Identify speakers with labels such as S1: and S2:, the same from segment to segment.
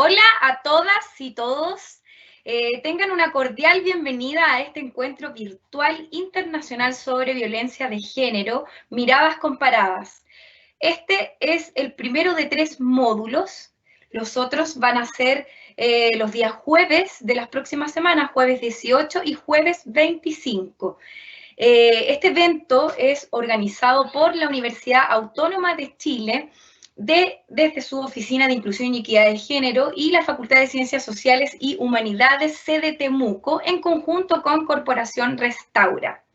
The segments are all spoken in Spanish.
S1: Hola a todas y todos. Tengan una cordial bienvenida a este encuentro virtual internacional sobre violencia de género, miradas comparadas. Este es el primero de 3 módulos. Los otros van a ser los días jueves de las próximas semanas, jueves 18 y jueves 25. Este evento es organizado por la Universidad Autónoma de Chile desde su Oficina de Inclusión y Equidad de Género y la Facultad de Ciencias Sociales y Humanidades, sede Temuco, en conjunto con Corporación Restaura.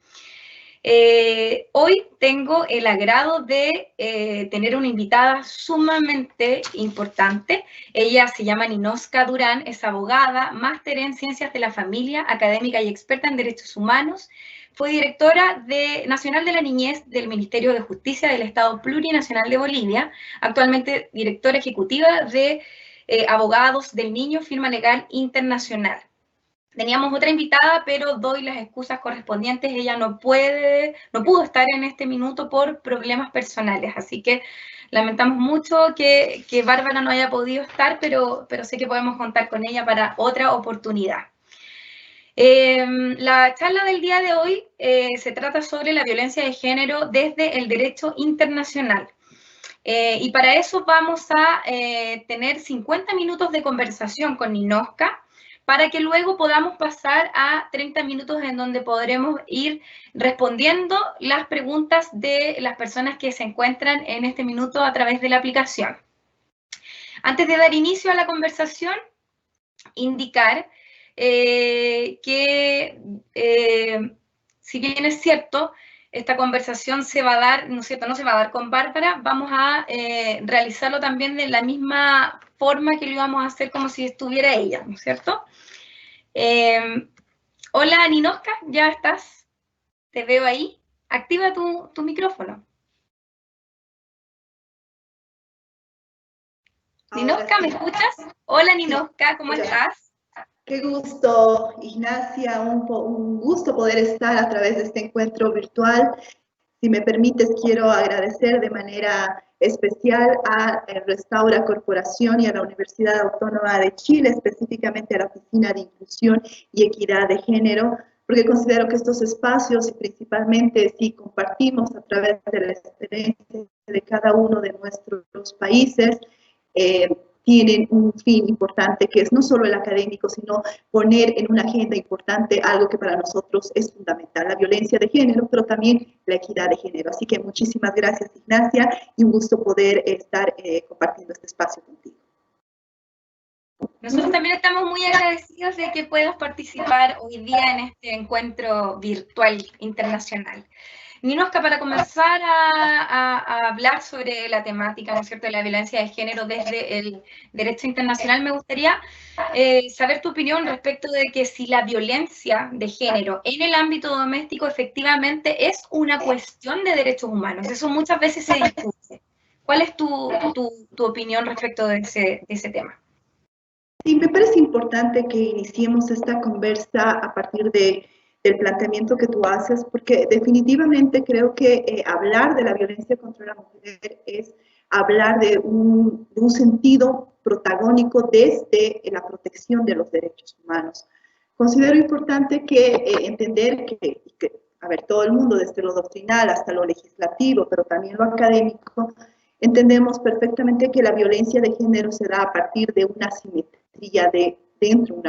S1: Hoy tengo el agrado de tener una invitada sumamente importante. Ella se llama Ninoska Durán, es abogada, máster en Ciencias de la Familia, académica y experta en Derechos Humanos. Fue directora nacional de la niñez del Ministerio de Justicia del Estado Plurinacional de Bolivia, actualmente directora ejecutiva de Abogados del Niño, firma legal internacional. Teníamos otra invitada, pero doy las excusas correspondientes. Ella no pudo estar en este minuto por problemas personales, así que lamentamos mucho que Bárbara no haya podido estar, pero sé que podemos contar con ella para otra oportunidad. La charla del día de hoy se trata sobre la violencia de género desde el derecho internacional. Y para eso vamos a tener 50 minutos de conversación con Ninoska, para que luego podamos pasar a 30 minutos en donde podremos ir respondiendo las preguntas de las personas que se encuentran en este minuto a través de la aplicación. Antes de dar inicio a la conversación, indicar que, si bien es cierto, esta conversación se va a dar, ¿no es cierto? No se va a dar con Bárbara, vamos a realizarlo también de la misma forma que lo íbamos a hacer como si estuviera ella, ¿no es cierto? Hola, Ninoska, ¿ya estás? Te veo ahí. Activa tu micrófono. Ninoska, ¿me escuchas? Hola, Ninoska, ¿cómo estás?
S2: Qué gusto, Ignacia, un gusto poder estar a través de este encuentro virtual. Si me permites, quiero agradecer de manera especial a Restaura Corporación y a la Universidad Autónoma de Chile, específicamente a la Oficina de Inclusión y Equidad de Género, porque considero que estos espacios, y principalmente si compartimos a través de la experiencia de cada uno de nuestros países, tienen un fin importante, que es no solo el académico, sino poner en una agenda importante algo que para nosotros es fundamental, la violencia de género, pero también la equidad de género. Así que muchísimas gracias, Ignacia, y un gusto poder estar compartiendo este espacio contigo.
S1: Nosotros también estamos muy agradecidos de que puedas participar hoy día en este encuentro virtual internacional. Ninoska, para comenzar a hablar sobre la temática, ¿no es cierto?, de la violencia de género desde el derecho internacional, me gustaría saber tu opinión respecto de que si la violencia de género en el ámbito doméstico efectivamente es una cuestión de derechos humanos. Eso muchas veces se discute. ¿Cuál es tu opinión respecto de ese tema?
S2: Sí, me parece importante que iniciemos esta conversa a partir del planteamiento que tú haces, porque definitivamente creo que hablar de la violencia contra la mujer es hablar de un sentido protagónico desde la protección de los derechos humanos. Considero importante que entender que, a ver, todo el mundo, desde lo doctrinal hasta lo legislativo, pero también lo académico, entendemos perfectamente que la violencia de género se da a partir de una asimetría dentro de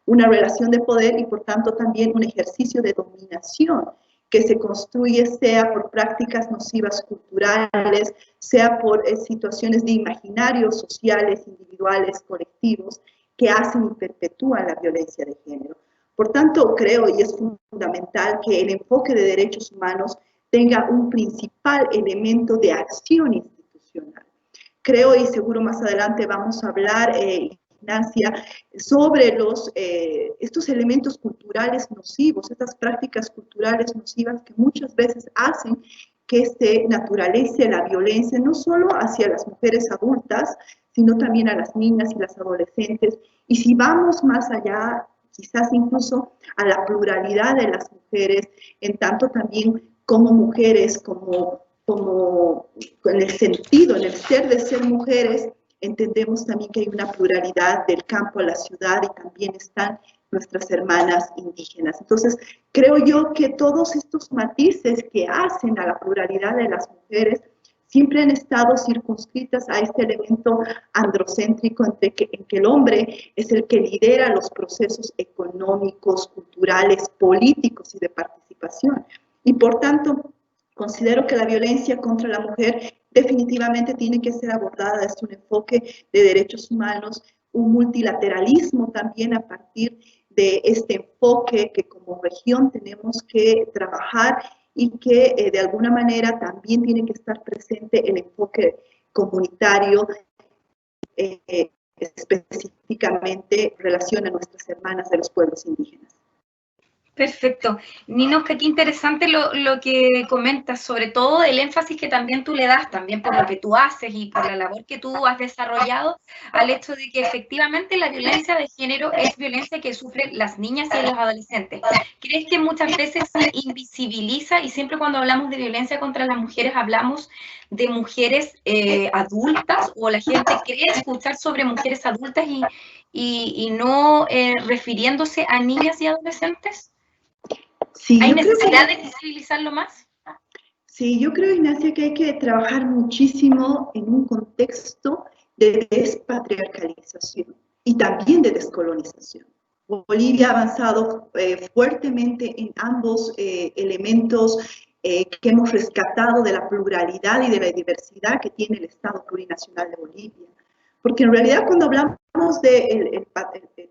S2: una relación de poder y por tanto también un ejercicio de dominación que se construye sea por prácticas nocivas culturales, sea por situaciones de imaginarios sociales, individuales, colectivos, que hacen y perpetúan la violencia de género. Por tanto, creo y es fundamental que el enfoque de derechos humanos tenga un principal elemento de acción institucional. Creo, y seguro más adelante vamos a hablar, Ignacia, sobre estos elementos culturales nocivos, estas prácticas culturales nocivas que muchas veces hacen que se naturalice la violencia, no solo hacia las mujeres adultas, sino también a las niñas y las adolescentes. Y si vamos más allá, quizás incluso a la pluralidad de las mujeres, en tanto también como mujeres, como en el sentido, en el ser de ser mujeres, entendemos también que hay una pluralidad del campo a la ciudad y también están nuestras hermanas indígenas. Entonces, creo yo que todos estos matices que hacen a la pluralidad de las mujeres siempre han estado circunscritas a este elemento androcéntrico en que el hombre es el que lidera los procesos económicos, culturales, políticos y de participación. Y por tanto, considero que la violencia contra la mujer definitivamente tiene que ser abordada desde un enfoque de derechos humanos, un multilateralismo también a partir de este enfoque que como región tenemos que trabajar y que de alguna manera también tiene que estar presente el enfoque comunitario, específicamente en relación a nuestras hermanas de los pueblos indígenas.
S1: Perfecto. Ninoska, qué interesante lo que comentas, sobre todo el énfasis que también tú le das, también por lo que tú haces y por la labor que tú has desarrollado, al hecho de que efectivamente la violencia de género es violencia que sufren las niñas y los adolescentes. ¿Crees que muchas veces se invisibiliza y siempre cuando hablamos de violencia contra las mujeres hablamos de mujeres adultas o la gente cree escuchar sobre mujeres adultas y no refiriéndose a niñas y adolescentes? Sí, ¿hay necesidad de visibilizarlo más?
S2: Sí, yo creo, Ignacia, que hay que trabajar muchísimo en un contexto de despatriarcalización y también de descolonización. Bolivia ha avanzado fuertemente en ambos elementos que hemos rescatado de la pluralidad y de la diversidad que tiene el Estado plurinacional de Bolivia. Porque en realidad cuando hablamos del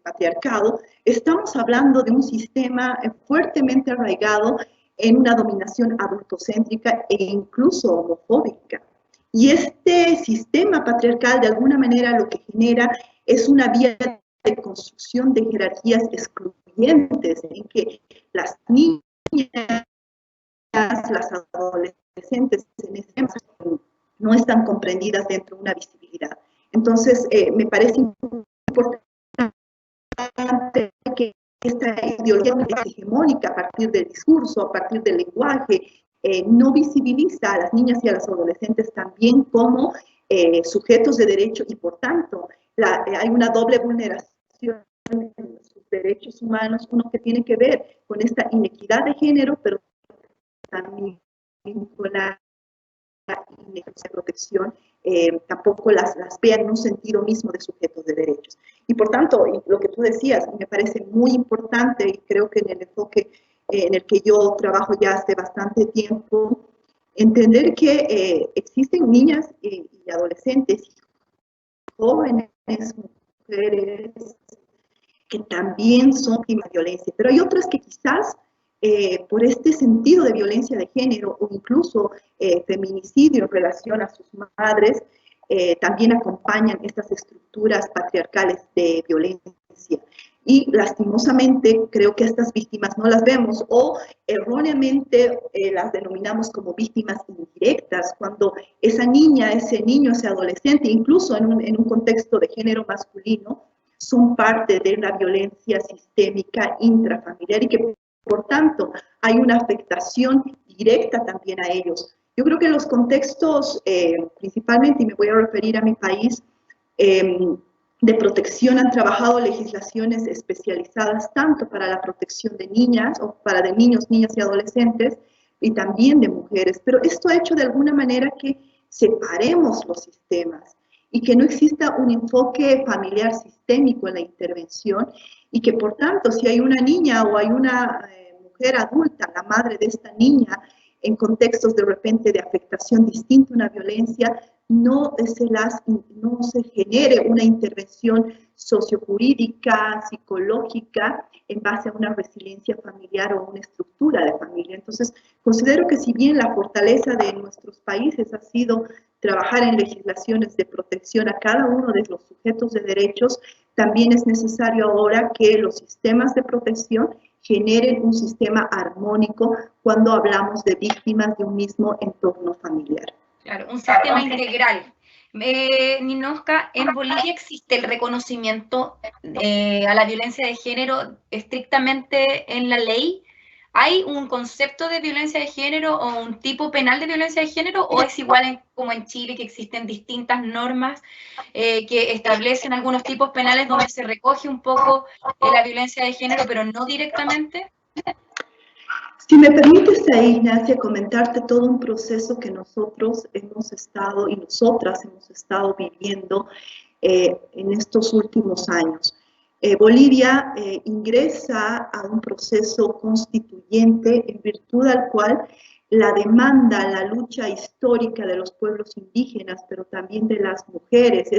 S2: patriarcado, estamos hablando de un sistema fuertemente arraigado en una dominación adultocéntrica e incluso homofóbica. Y este sistema patriarcal de alguna manera lo que genera es una vía de construcción de jerarquías excluyentes en que las niñas, las adolescentes en ese momento no están comprendidas dentro de una visibilidad. Entonces, me parece importante que esta ideología hegemónica a partir del discurso, a partir del lenguaje, no visibiliza a las niñas y a las adolescentes también como sujetos de derecho y por tanto hay una doble vulneración de sus derechos humanos, uno que tiene que ver con esta inequidad de género, pero también con la de protección, tampoco las vean en un sentido mismo de sujetos de derechos. Y por tanto, lo que tú decías me parece muy importante y creo que en el enfoque en el que yo trabajo ya hace bastante tiempo, entender que existen niñas y adolescentes, jóvenes, mujeres, que también son víctimas de violencia, pero hay otras que quizás por este sentido de violencia de género o incluso feminicidio en relación a sus madres, también acompañan estas estructuras patriarcales de violencia. Y lastimosamente creo que estas víctimas no las vemos o erróneamente las denominamos como víctimas indirectas, cuando esa niña, ese niño, ese adolescente, incluso en un contexto de género masculino, son parte de la violencia sistémica intrafamiliar y que por tanto hay una afectación directa también a ellos. Yo creo que los contextos, principalmente, y me voy a referir a mi país, de protección han trabajado legislaciones especializadas tanto para la protección de niñas o para de niños, niñas y adolescentes y también de mujeres, pero esto ha hecho de alguna manera que separemos los sistemas y que no exista un enfoque familiar sistémico en la intervención y que por tanto si hay una niña o hay una mujer adulta, la madre de esta niña, en contextos de repente de afectación distinta a una violencia, no se genere una intervención sociojurídica, psicológica, en base a una resiliencia familiar o una estructura de familia. Entonces, considero que si bien la fortaleza de nuestros países ha sido trabajar en legislaciones de protección a cada uno de los sujetos de derechos, también es necesario ahora que los sistemas de protección generen un sistema armónico cuando hablamos de víctimas de un mismo entorno familiar.
S1: Claro, un sistema integral. Ninoska, ¿en Bolivia existe el reconocimiento a la violencia de género estrictamente en la ley? ¿hay un concepto de violencia de género o un tipo penal de violencia de género, o es igual como en Chile, que existen distintas normas que establecen algunos tipos penales donde se recoge un poco la violencia de género, pero no directamente?
S2: Si me permites ahí, Ignacia, comentarte todo un proceso que nosotros hemos estado y nosotras hemos estado viviendo en estos últimos años. Bolivia ingresa a un proceso constituyente en virtud al cual la demanda, la lucha histórica de los pueblos indígenas, pero también de las mujeres,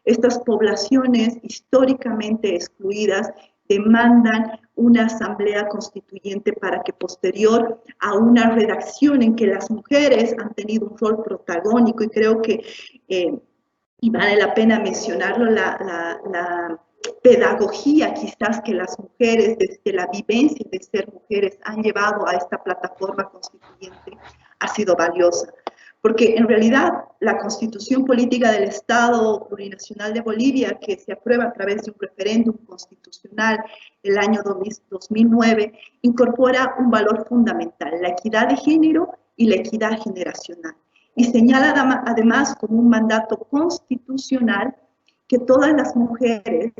S2: estas poblaciones históricamente excluidas, demandan una asamblea constituyente para que posterior a una redacción en que las mujeres han tenido un rol protagónico, y creo que, y vale la pena mencionarlo, la pedagogía quizás que las mujeres desde la vivencia de ser mujeres han llevado a esta plataforma constituyente ha sido valiosa. Porque en realidad la Constitución Política del Estado Plurinacional de Bolivia, que se aprueba a través de un referéndum constitucional el año 2009, incorpora un valor fundamental, la equidad de género y la equidad generacional. Y señala además como un mandato constitucional que todas las mujeres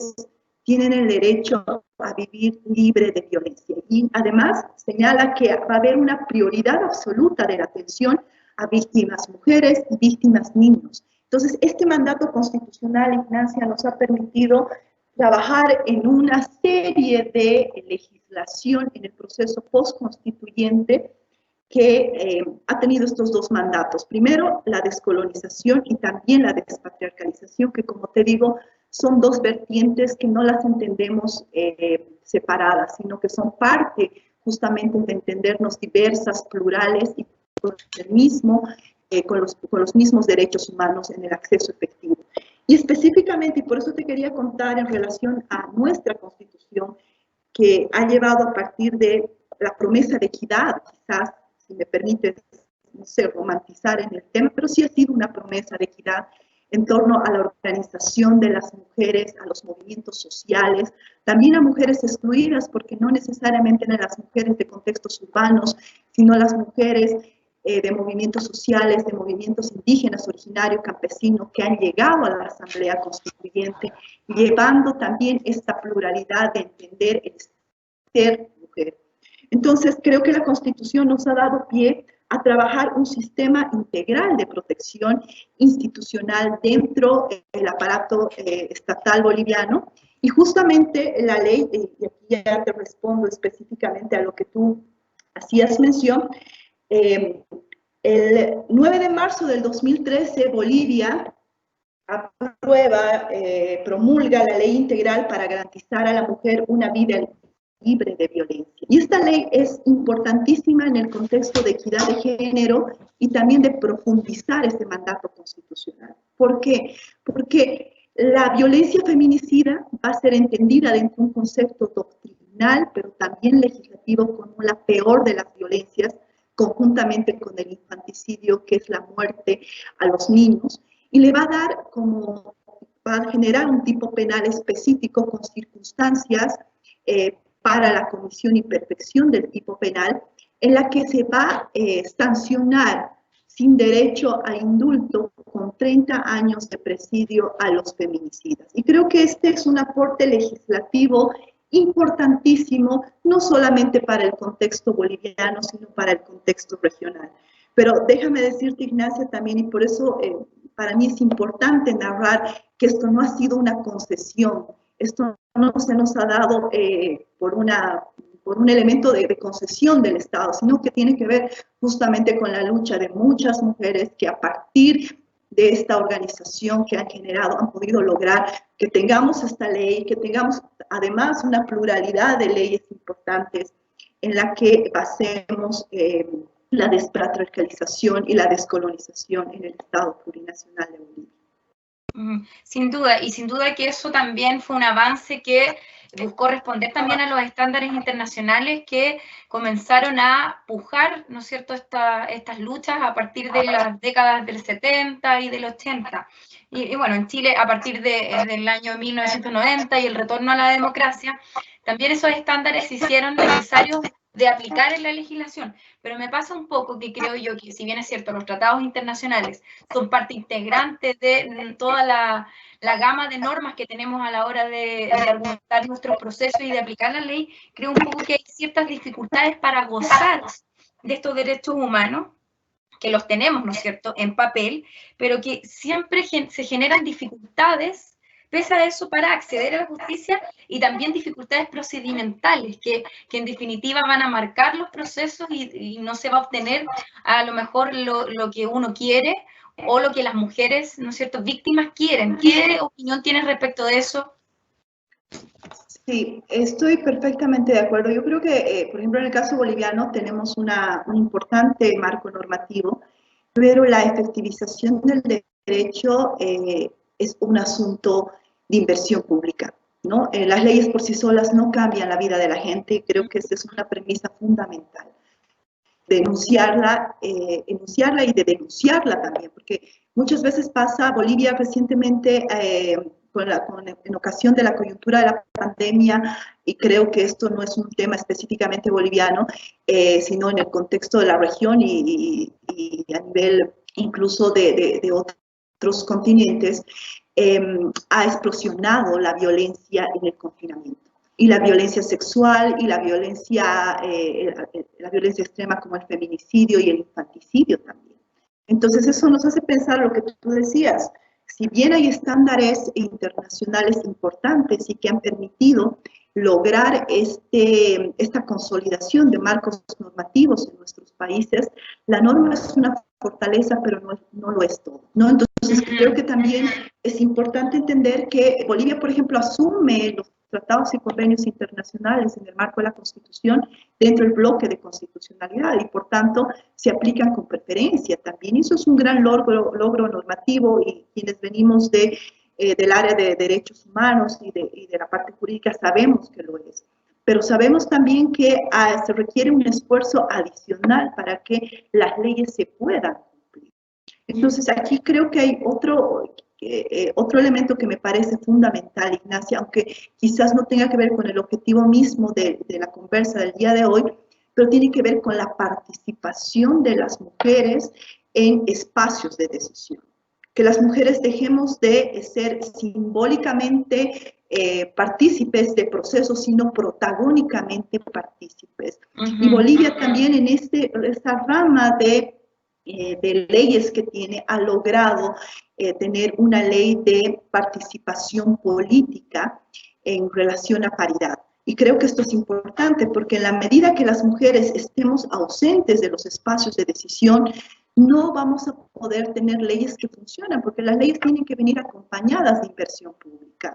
S2: tienen el derecho a vivir libre de violencia. Y además señala que va a haber una prioridad absoluta de la atención a víctimas mujeres y víctimas niños. Entonces, este mandato constitucional, Ignacia, nos ha permitido trabajar en una serie de legislación en el proceso postconstituyente que ha tenido estos dos mandatos. Primero, la descolonización y también la despatriarcalización, que como te digo, son dos vertientes que no las entendemos separadas, sino que son parte justamente de entendernos diversas, plurales y con los mismos derechos humanos en el acceso efectivo. Y específicamente, y por eso te quería contar en relación a nuestra Constitución, que ha llevado a partir de la promesa de equidad, quizás, si me permites, no sé, romantizar en el tema, pero sí ha sido una promesa de equidad en torno a la organización de las mujeres, a los movimientos sociales, también a mujeres excluidas, porque no necesariamente eran las mujeres de contextos urbanos, sino las mujeres de movimientos sociales, de movimientos indígenas, originarios, campesinos, que han llegado a la Asamblea Constituyente, llevando también esta pluralidad de entender el ser mujer. Entonces, creo que la Constitución nos ha dado pie a trabajar un sistema integral de protección institucional dentro del aparato estatal boliviano, y justamente la ley, y aquí ya te respondo específicamente a lo que tú hacías mención, el 9 de marzo del 2013, Bolivia aprueba, promulga la ley integral para garantizar a la mujer una vida libre de violencia. Y esta ley es importantísima en el contexto de equidad de género y también de profundizar este mandato constitucional. ¿Por qué? Porque la violencia feminicida va a ser entendida dentro de un concepto doctrinal, pero también legislativo, como la peor de las violencias, conjuntamente con el infanticidio, que es la muerte a los niños, y le va a dar como, va a generar un tipo penal específico con circunstancias para la comisión y perfección del tipo penal, en la que se va a sancionar sin derecho a indulto con 30 años de presidio a los feminicidas. Y creo que este es un aporte legislativo importantísimo, no solamente para el contexto boliviano, sino para el contexto regional. Pero déjame decirte, Ignacia, también, y por eso para mí es importante narrar que esto no ha sido una concesión, esto no se nos ha dado por un elemento de concesión del Estado, sino que tiene que ver justamente con la lucha de muchas mujeres que a partir de esta organización que han generado, han podido lograr que tengamos esta ley, que tengamos además una pluralidad de leyes importantes en la que basemos la despatriarcalización y la descolonización en el Estado plurinacional de Bolivia.
S1: Sin duda, y sin duda que eso también fue un avance que buscó responder también a los estándares internacionales que comenzaron a pujar, ¿no es cierto?, estas luchas a partir de las décadas del 70 y del 80. Y bueno, en Chile a partir del año 1990 y el retorno a la democracia, también esos estándares se hicieron necesarios de aplicar en la legislación, pero me pasa un poco que creo yo que, si bien es cierto, los tratados internacionales son parte integrante de toda la gama de normas que tenemos a la hora de argumentar nuestros procesos y de aplicar la ley, creo un poco que hay ciertas dificultades para gozar de estos derechos humanos, que los tenemos, ¿no es cierto?, en papel, pero que siempre se generan dificultades, pese a eso, para acceder a la justicia, y también dificultades procedimentales que en definitiva van a marcar los procesos y no se va a obtener a lo mejor lo que uno quiere o lo que las mujeres, ¿no es cierto?, víctimas quieren. ¿Qué opinión tienes respecto de eso?
S2: Sí, estoy perfectamente de acuerdo. Yo creo que, por ejemplo, en el caso boliviano tenemos un importante marco normativo, pero la efectivización del derecho es un asunto de inversión pública, ¿no? Las leyes por sí solas no cambian la vida de la gente, y creo que esa es una premisa fundamental. Denunciarla, enunciarla y de denunciarla también, porque muchas veces pasa, Bolivia recientemente, en ocasión de la coyuntura de la pandemia, y creo que esto no es un tema específicamente boliviano, sino en el contexto de la región y a nivel incluso de otros continentes, ha explosionado la violencia en el confinamiento. Y la violencia sexual y la violencia extrema como el feminicidio y el infanticidio también. Entonces eso nos hace pensar lo que tú decías. Si bien hay estándares internacionales importantes y que han permitido lograr esta consolidación de marcos normativos en nuestros países, la norma es una fortaleza, pero no lo es todo, ¿no? Entonces creo que también es importante entender que Bolivia, por ejemplo, asume los tratados y convenios internacionales en el marco de la Constitución dentro del bloque de constitucionalidad, y por tanto se aplican con preferencia también. Eso es un gran logro normativo, y quienes venimos del área de derechos humanos y de la parte jurídica sabemos que lo es. Pero sabemos también que se requiere un esfuerzo adicional para que las leyes se puedan cumplir. Entonces aquí creo que hay otro elemento que me parece fundamental, Ignacia, aunque quizás no tenga que ver con el objetivo mismo de la conversa del día de hoy, pero tiene que ver con la participación de las mujeres en espacios de decisión. Que las mujeres dejemos de ser simbólicamente partícipes de procesos, sino protagónicamente partícipes. Y Bolivia también en esta rama de leyes que tiene, ha logrado tener una ley de participación política en relación a paridad. Y creo que esto es importante porque en la medida que las mujeres estemos ausentes de los espacios de decisión, no vamos a poder tener leyes que funcionan, porque las leyes tienen que venir acompañadas de inversión pública,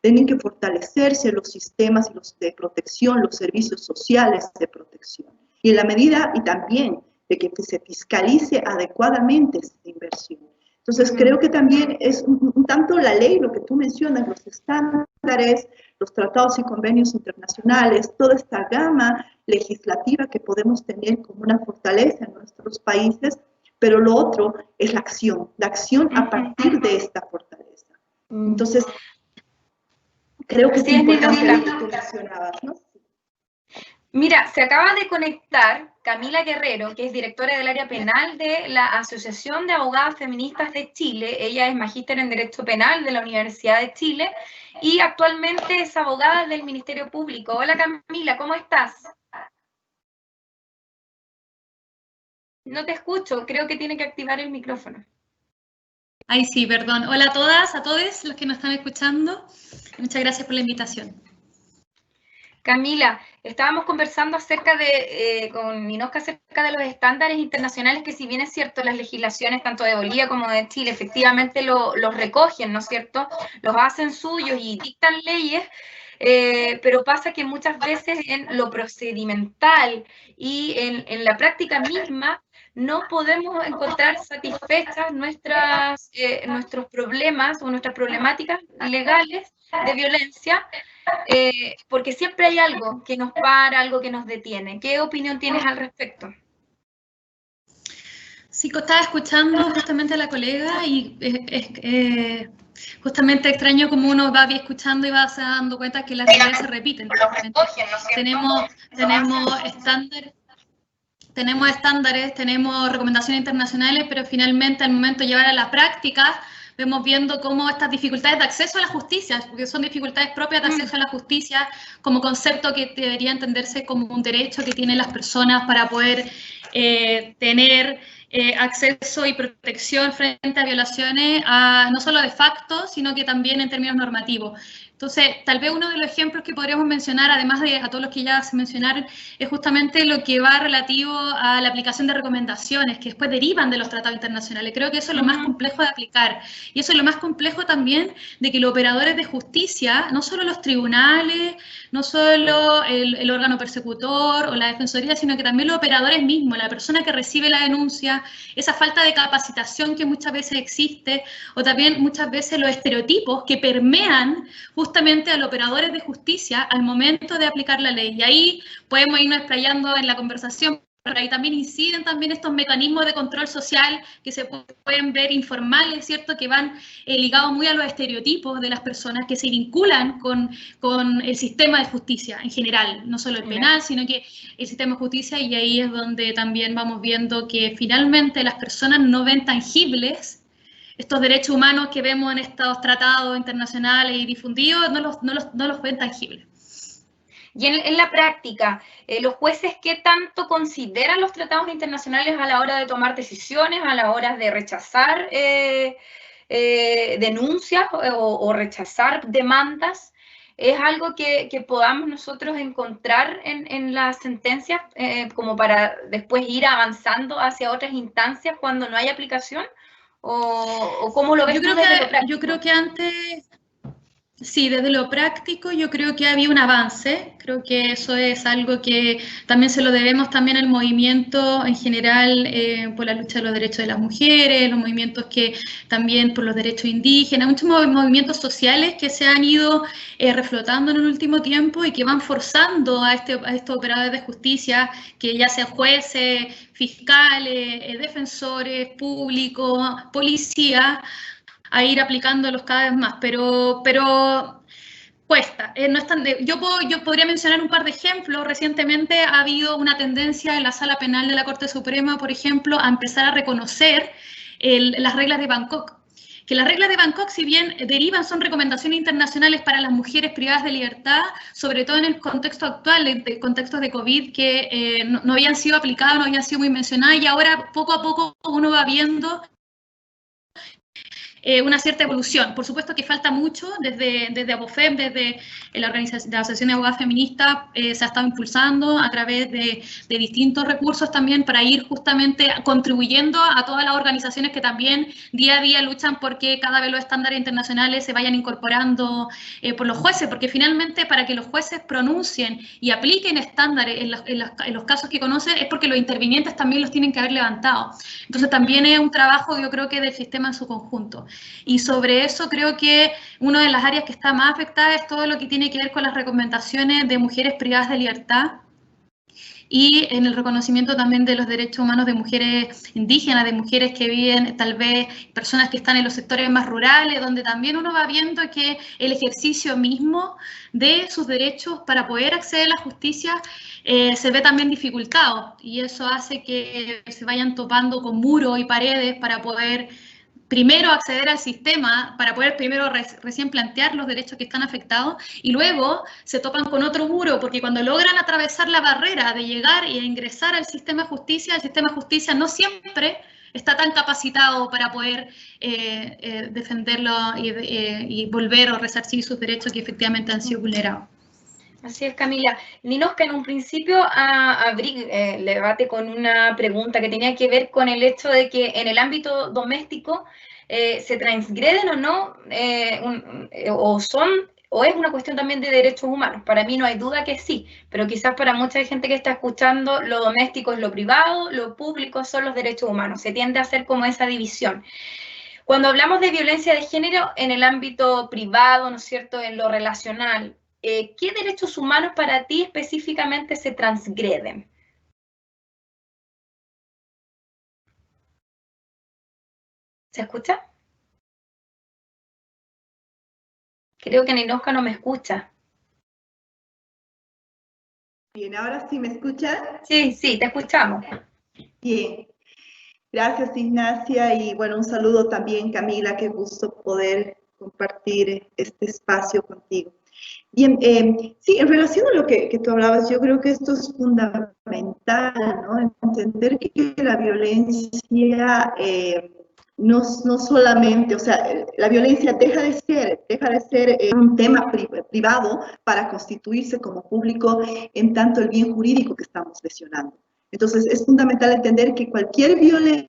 S2: tienen que fortalecerse los sistemas de protección, los servicios sociales de protección. Y en la medida, y también, de que se fiscalice adecuadamente esta inversión. Entonces, creo que también es un tanto la ley, lo que tú mencionas, los estándares, los tratados y convenios internacionales, toda esta gama legislativa que podemos tener como una fortaleza en nuestros países, pero lo otro es la acción a partir de esta fortaleza. Entonces, creo que es importante lo que tú mencionabas, ¿no?
S1: Mira, se acaba de conectar Camila Guerrero, que es directora del área penal de la Asociación de Abogadas Feministas de Chile. Ella es magíster en Derecho Penal de la Universidad de Chile y actualmente es abogada del Ministerio Público. Hola Camila, ¿cómo estás? No te escucho, creo que tiene que activar el micrófono.
S3: Ay, sí, perdón. Hola a todas, a todos los que nos están escuchando. Muchas gracias por la invitación.
S1: Camila, estábamos conversando con Ninosca acerca de los estándares internacionales que, si bien es cierto, las legislaciones tanto de Bolivia como de Chile efectivamente los recogen, ¿no es cierto? Los hacen suyos y dictan leyes, pero pasa que muchas veces en lo procedimental y en la práctica misma no podemos encontrar satisfechas nuestros problemas o nuestras problemáticas legales de violencia, porque siempre hay algo que nos para, algo que nos detiene. ¿Qué opinión tienes al respecto?
S3: Sí, estaba escuchando justamente a la colega y Justamente extraño como uno va escuchando y va se dando cuenta que las realidades se repiten. Tenemos estándares. Tenemos recomendaciones internacionales, pero finalmente al momento de llevar a la práctica, vemos viendo cómo estas dificultades de acceso a la justicia, porque son dificultades propias de acceso a la justicia, como concepto que debería entenderse como un derecho que tienen las personas para poder tener acceso y protección frente a violaciones, no solo de facto, sino que también en términos normativos. Entonces, tal vez uno de los ejemplos que podríamos mencionar, además de a todos los que ya se mencionaron, es justamente lo que va relativo a la aplicación de recomendaciones que después derivan de los tratados internacionales. Creo que eso es lo más complejo de aplicar. Y eso es lo más complejo también de que los operadores de justicia, no solo los tribunales, no solo el órgano persecutor o la defensoría, sino que también los operadores mismos, la persona que recibe la denuncia, esa falta de capacitación que muchas veces existe, o también muchas veces los estereotipos que permean justamente a los operadores de justicia al momento de aplicar la ley. Y ahí podemos irnos explayando en la conversación, pero ahí también inciden también estos mecanismos de control social que se pueden ver informales, ¿cierto? Que van ligados muy a los estereotipos de las personas que se vinculan con el sistema de justicia en general, no solo el penal, sino que el sistema de justicia, y ahí es donde también vamos viendo que finalmente las personas no ven tangibles estos derechos humanos que vemos en estos tratados internacionales y difundidos, no los ven tangibles.
S1: Y en la práctica, ¿los jueces qué tanto consideran los tratados internacionales a la hora de tomar decisiones, a la hora de rechazar denuncias o rechazar demandas? ¿Es algo que podamos nosotros encontrar en las sentencias como para después ir avanzando hacia otras instancias cuando no hay aplicación? ¿O cómo lo ves tú desde lo práctico?
S3: Yo creo que antes, sí, desde lo práctico yo creo que había un avance, creo que eso es algo que también se lo debemos también al movimiento en general por la lucha de los derechos de las mujeres, los movimientos que también por los derechos indígenas, muchos movimientos sociales que se han ido reflotando en el último tiempo y que van forzando a estos operadores de justicia, que ya sean jueces, fiscales, defensores públicos, policías, a ir aplicándolos cada vez más, pero cuesta. No es tan yo podría mencionar un par de ejemplos. Recientemente ha habido una tendencia en la Sala Penal de la Corte Suprema, por ejemplo, a empezar a reconocer las reglas de Bangkok. Que las reglas de Bangkok, si bien derivan, son recomendaciones internacionales para las mujeres privadas de libertad, sobre todo en el contexto actual, en el contexto de COVID, que no habían sido aplicadas, no habían sido muy mencionadas, y ahora poco a poco uno va viendo una cierta evolución. Por supuesto que falta mucho, desde ABOFEM, desde la Asociación de Abogadas Feministas, se ha estado impulsando a través de distintos recursos también para ir justamente contribuyendo a todas las organizaciones que también día a día luchan porque cada vez los estándares internacionales se vayan incorporando por los jueces, porque finalmente para que los jueces pronuncien y apliquen estándares en los casos que conocen es porque los intervinientes también los tienen que haber levantado. Entonces también es un trabajo, yo creo que del sistema en su conjunto. Y sobre eso creo que una de las áreas que está más afectada es todo lo que tiene que ver con las recomendaciones de mujeres privadas de libertad y en el reconocimiento también de los derechos humanos de mujeres indígenas, de mujeres que viven, tal vez personas que están en los sectores más rurales, donde también uno va viendo que el ejercicio mismo de sus derechos para poder acceder a la justicia se ve también dificultado, y eso hace que se vayan topando con muros y paredes para poder primero acceder al sistema, para poder primero recién plantear los derechos que están afectados, y luego se topan con otro muro, porque cuando logran atravesar la barrera de llegar y ingresar al sistema de justicia, el sistema de justicia no siempre está tan capacitado para poder defenderlo y volver o resarcir sus derechos que efectivamente han sido vulnerados.
S1: Así es, Camila. Ninosca, en un principio abrí el debate con una pregunta que tenía que ver con el hecho de que en el ámbito doméstico se transgreden o no, o es una cuestión también de derechos humanos. Para mí no hay duda que sí, pero quizás para mucha gente que está escuchando, lo doméstico es lo privado, lo público son los derechos humanos. Se tiende a hacer como esa división. Cuando hablamos de violencia de género en el ámbito privado, ¿no es cierto?, en lo relacional, ¿qué derechos humanos para ti específicamente se transgreden? ¿Se escucha? Creo que Ninosca no me escucha.
S2: Bien, ahora sí me escuchan.
S1: Sí, sí, te escuchamos.
S2: Bien, gracias Ignacia y bueno, un saludo también Camila, qué gusto poder compartir este espacio contigo. Bien, sí, en relación a lo que tú hablabas, yo creo que esto es fundamental, ¿no? Entender que la violencia no solamente, o sea, la violencia deja de ser un tema privado para constituirse como público en tanto el bien jurídico que estamos lesionando. Entonces, es fundamental entender que cualquier violencia,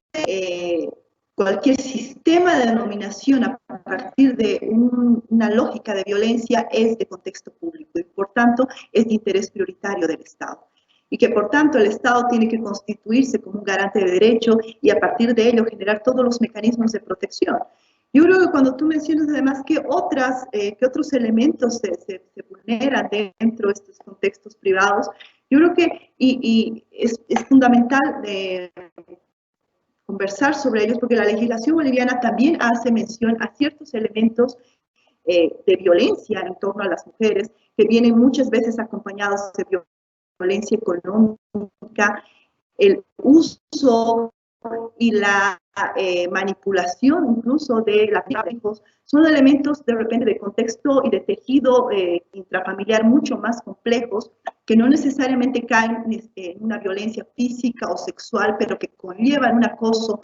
S2: cualquier sistema de denominación a partir de una lógica de violencia es de contexto público y por tanto es de interés prioritario del Estado. Y que por tanto el Estado tiene que constituirse como un garante de derecho y a partir de ello generar todos los mecanismos de protección. Yo creo que cuando tú mencionas además que otros elementos se vulneran dentro de estos contextos privados, yo creo que es fundamental conversar sobre ellos porque la legislación boliviana también hace mención a ciertos elementos de violencia en torno a las mujeres que vienen muchas veces acompañados de violencia económica, el uso y la manipulación incluso de la hijos, son elementos de repente de contexto y de tejido intrafamiliar mucho más complejos que no necesariamente caen en una violencia física o sexual, pero que conllevan un acoso,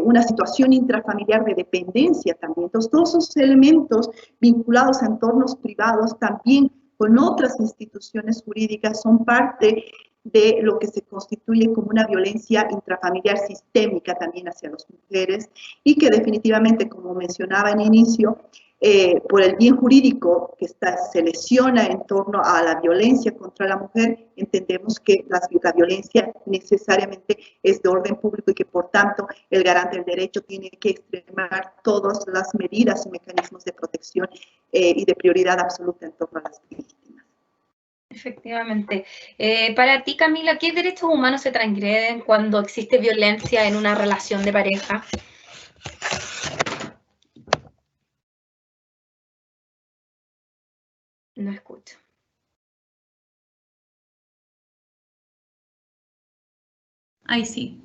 S2: una situación intrafamiliar de dependencia también. Entonces, todos esos elementos vinculados a entornos privados también con otras instituciones jurídicas son parte de lo que se constituye como una violencia intrafamiliar sistémica también hacia las mujeres y que definitivamente, como mencionaba en inicio, por el bien jurídico que se lesiona en torno a la violencia contra la mujer, entendemos que la violencia necesariamente es de orden público y que por tanto el garante del derecho tiene que extremar todas las medidas y mecanismos de protección y de prioridad absoluta en torno a las víctimas.
S1: Efectivamente. Para ti, Camila, ¿qué derechos humanos se transgreden cuando existe violencia en una relación de pareja? No escucho.
S3: Ahí sí.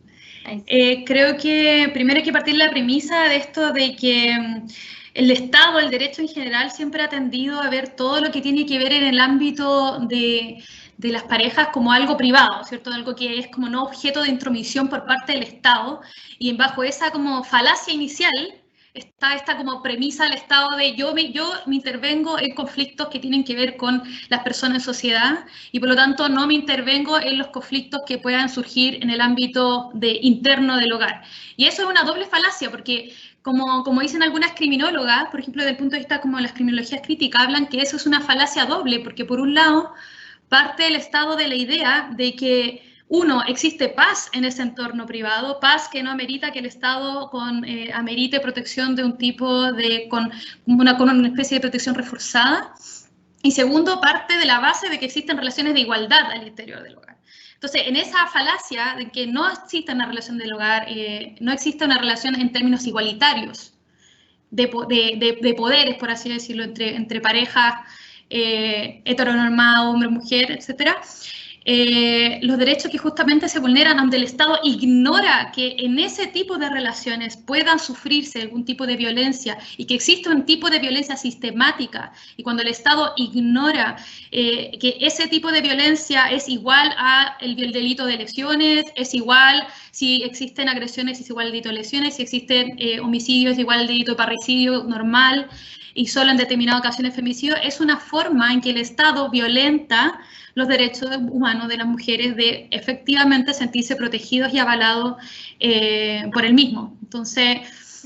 S3: Creo que primero hay que partir de la premisa de esto de que el Estado, el derecho en general, siempre ha tendido a ver todo lo que tiene que ver en el ámbito de las parejas como algo privado, ¿cierto? Algo que es como no objeto de intromisión por parte del Estado, y bajo esa como falacia inicial está esta como premisa del Estado de yo me intervengo en conflictos que tienen que ver con las personas en sociedad y por lo tanto no me intervengo en los conflictos que puedan surgir en el ámbito interno del hogar. Y eso es una doble falacia porque como dicen algunas criminólogas, por ejemplo, desde el punto de vista como las criminologías críticas, hablan que eso es una falacia doble porque por un lado parte el Estado de la idea de que uno, existe paz en ese entorno privado, paz que no amerita que el Estado amerite protección de un tipo con una especie de protección reforzada. Y segundo, parte de la base de que existen relaciones de igualdad al interior del hogar. Entonces, en esa falacia de que no existe una relación del hogar, no existe una relación en términos igualitarios de poderes, por así decirlo, entre parejas heteronormadas, hombre-mujer, etcétera. Los derechos que justamente se vulneran donde el Estado ignora que en ese tipo de relaciones puedan sufrirse algún tipo de violencia y que existe un tipo de violencia sistemática y cuando el Estado ignora que ese tipo de violencia es igual al delito de lesiones, es igual si existen agresiones es igual al delito de lesiones, si existen homicidios es igual al delito de parricidio normal y solo en determinadas ocasiones femicidio, es una forma en que el Estado violenta los derechos humanos de las mujeres de efectivamente sentirse protegidos y avalados por el mismo. Entonces,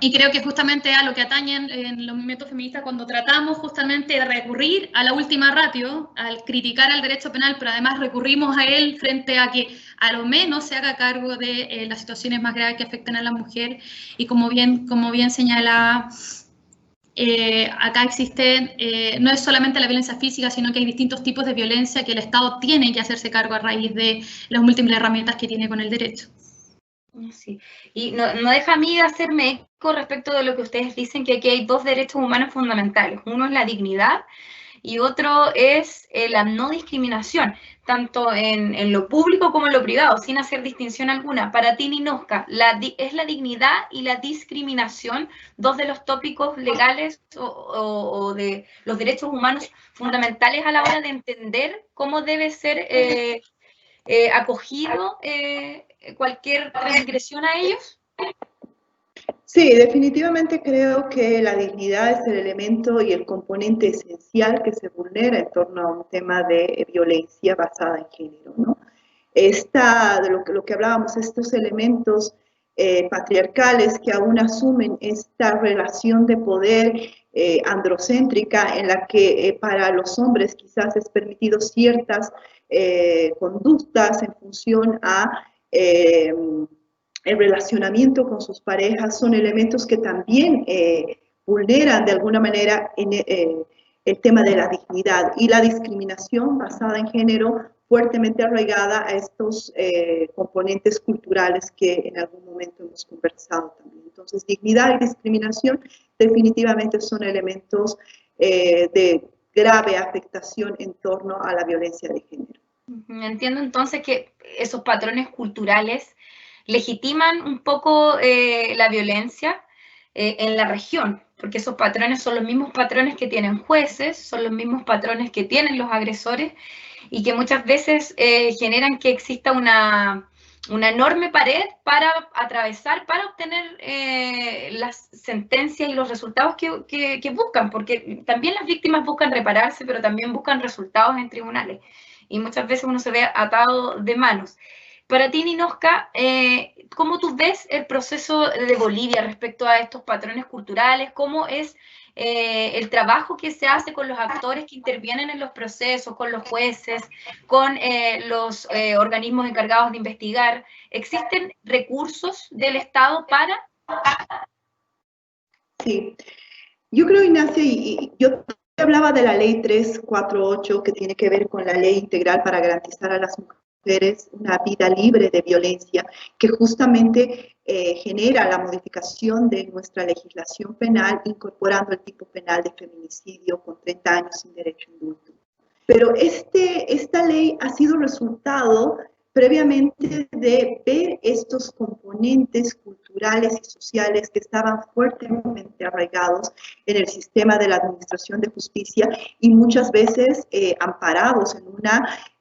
S3: y creo que justamente a lo que atañen en los movimientos feministas cuando tratamos justamente de recurrir a la última ratio, al criticar el derecho penal, pero además recurrimos a él frente a que a lo menos se haga cargo de las situaciones más graves que afectan a la mujer y como bien señala acá existen, no es solamente la violencia física, sino que hay distintos tipos de violencia que el Estado tiene que hacerse cargo a raíz de las múltiples herramientas que tiene con el derecho.
S1: Sí. Y no deja a mí de hacerme eco respecto de lo que ustedes dicen, que aquí hay 2 derechos humanos fundamentales. Uno es la dignidad y otro es la no discriminación, tanto en lo público como en lo privado, sin hacer distinción alguna. Para ti, Ninosca, ¿es la dignidad y la discriminación 2 de los tópicos legales o de los derechos humanos fundamentales a la hora de entender cómo debe ser acogido cualquier transgresión a ellos?
S2: Sí, definitivamente creo que la dignidad es el elemento y el componente esencial que se vulnera en torno a un tema de violencia basada en género, ¿no? De lo que hablábamos, estos elementos patriarcales que aún asumen esta relación de poder androcéntrica en la que para los hombres quizás es permitido ciertas conductas en función a el relacionamiento con sus parejas, son elementos que también vulneran de alguna manera el tema de la dignidad y la discriminación basada en género fuertemente arraigada a estos componentes culturales que en algún momento hemos conversado también. Entonces, dignidad y discriminación definitivamente son elementos de grave afectación en torno a la violencia de género.
S1: Entiendo entonces que esos patrones culturales legitiman un poco la violencia en la región, porque esos patrones son los mismos patrones que tienen jueces, son los mismos patrones que tienen los agresores y que muchas veces generan que exista una enorme pared para atravesar, para obtener las sentencias y los resultados que buscan, porque también las víctimas buscan repararse, pero también buscan resultados en tribunales. Y muchas veces uno se ve atado de manos. Para ti, Ninosca, ¿cómo tú ves el proceso de Bolivia respecto a estos patrones culturales? ¿Cómo es el trabajo que se hace con los actores que intervienen en los procesos, con los jueces, con los organismos encargados de investigar? ¿Existen recursos del Estado para?
S2: Sí, yo creo, Ignacia, y yo hablaba de la ley 348, que tiene que ver con la ley integral para garantizar a las mujeres una vida libre de violencia, que justamente genera la modificación de nuestra legislación penal, incorporando el tipo penal de feminicidio con 30 años sin derecho a indulto. Pero esta ley ha sido resultado previamente de ver estos componentes culturales y sociales que estaban fuertemente arraigados en el sistema de la administración de justicia y muchas veces amparados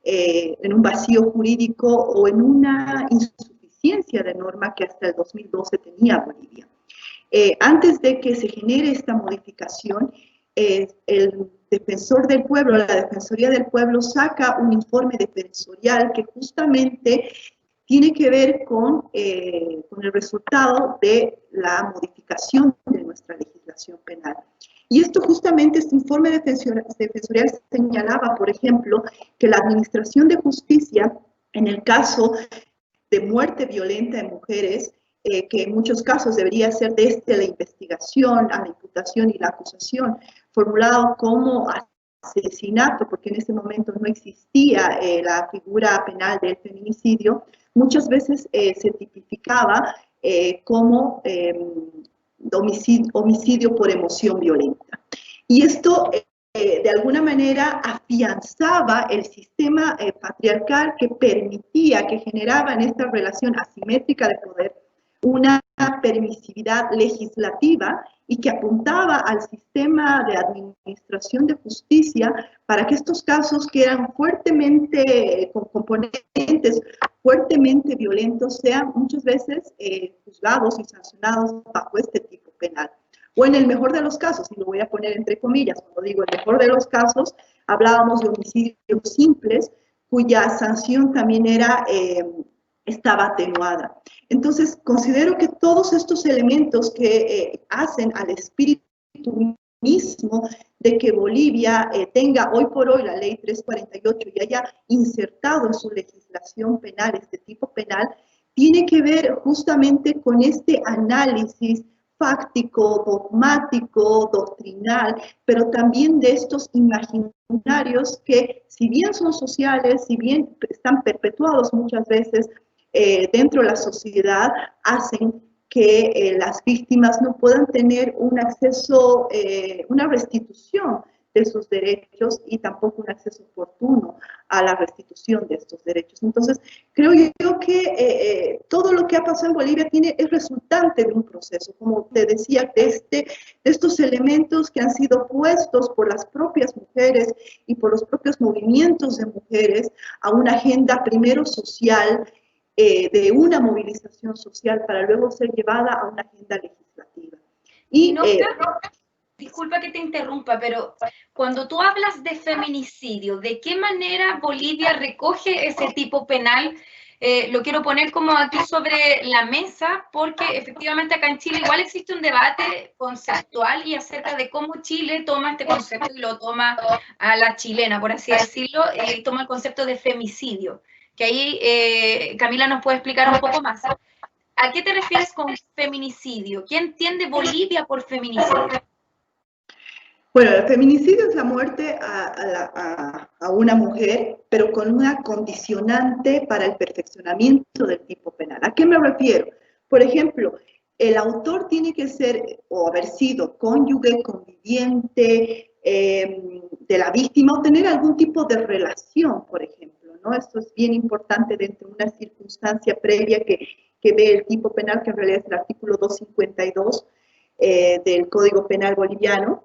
S2: en un vacío jurídico o en una insuficiencia de norma que hasta el 2012 tenía Bolivia. Antes de que se genere esta modificación, el defensor del pueblo, la Defensoría del Pueblo, saca un informe defensorial que justamente tiene que ver con el resultado de la modificación de nuestra legislación penal. Y esto justamente, este informe defensorial señalaba, por ejemplo, que la administración de justicia, en el caso de muerte violenta en mujeres, que en muchos casos debería ser desde la investigación a la imputación y la acusación, formulado como asesinato, porque en ese momento no existía la figura penal del feminicidio, muchas veces se tipificaba como homicidio por emoción violenta. Y esto de alguna manera afianzaba el sistema patriarcal que permitía, que generaba en esta relación asimétrica de poder una permisividad legislativa y que apuntaba al sistema de administración de justicia para que estos casos que eran fuertemente, con componentes fuertemente violentos, sean muchas veces juzgados y sancionados bajo este tipo penal. O en el mejor de los casos, y lo voy a poner entre comillas, cuando digo el mejor de los casos, hablábamos de homicidios simples, cuya sanción también estaba atenuada. Entonces, considero que todos estos elementos que hacen al espíritu mismo de que Bolivia tenga hoy por hoy la ley 348 y haya insertado en su legislación penal este tipo penal, tiene que ver justamente con este análisis fáctico, dogmático, doctrinal, pero también de estos imaginarios que, si bien son sociales, si bien están perpetuados muchas veces dentro de la sociedad hacen que las víctimas no puedan tener un acceso, una restitución de sus derechos y tampoco un acceso oportuno a la restitución de estos derechos. Entonces, creo yo que todo lo que ha pasado en Bolivia es resultante de un proceso, como te decía, de estos elementos que han sido puestos por las propias mujeres y por los propios movimientos de mujeres a una agenda primero social, de una movilización social para luego ser llevada a una agenda legislativa. Y
S1: disculpa que te interrumpa, pero cuando tú hablas de feminicidio, ¿de qué manera Bolivia recoge ese tipo penal? Lo quiero poner como aquí sobre la mesa, porque efectivamente acá en Chile igual existe un debate conceptual y acerca de cómo Chile toma este concepto y lo toma a la chilena, por así decirlo, y toma el concepto de femicidio, que ahí Camila nos puede explicar un poco más. ¿A qué te refieres con feminicidio? ¿Qué entiende Bolivia por feminicidio?
S2: Bueno, el feminicidio es la muerte a una mujer, pero con una condicionante para el perfeccionamiento del tipo penal. ¿A qué me refiero? Por ejemplo, el autor tiene que ser o haber sido cónyuge, conviviente de la víctima o tener algún tipo de relación, por ejemplo, ¿no? Esto es bien importante dentro de una circunstancia previa que ve el tipo penal, que en realidad es el artículo 252 del Código Penal boliviano.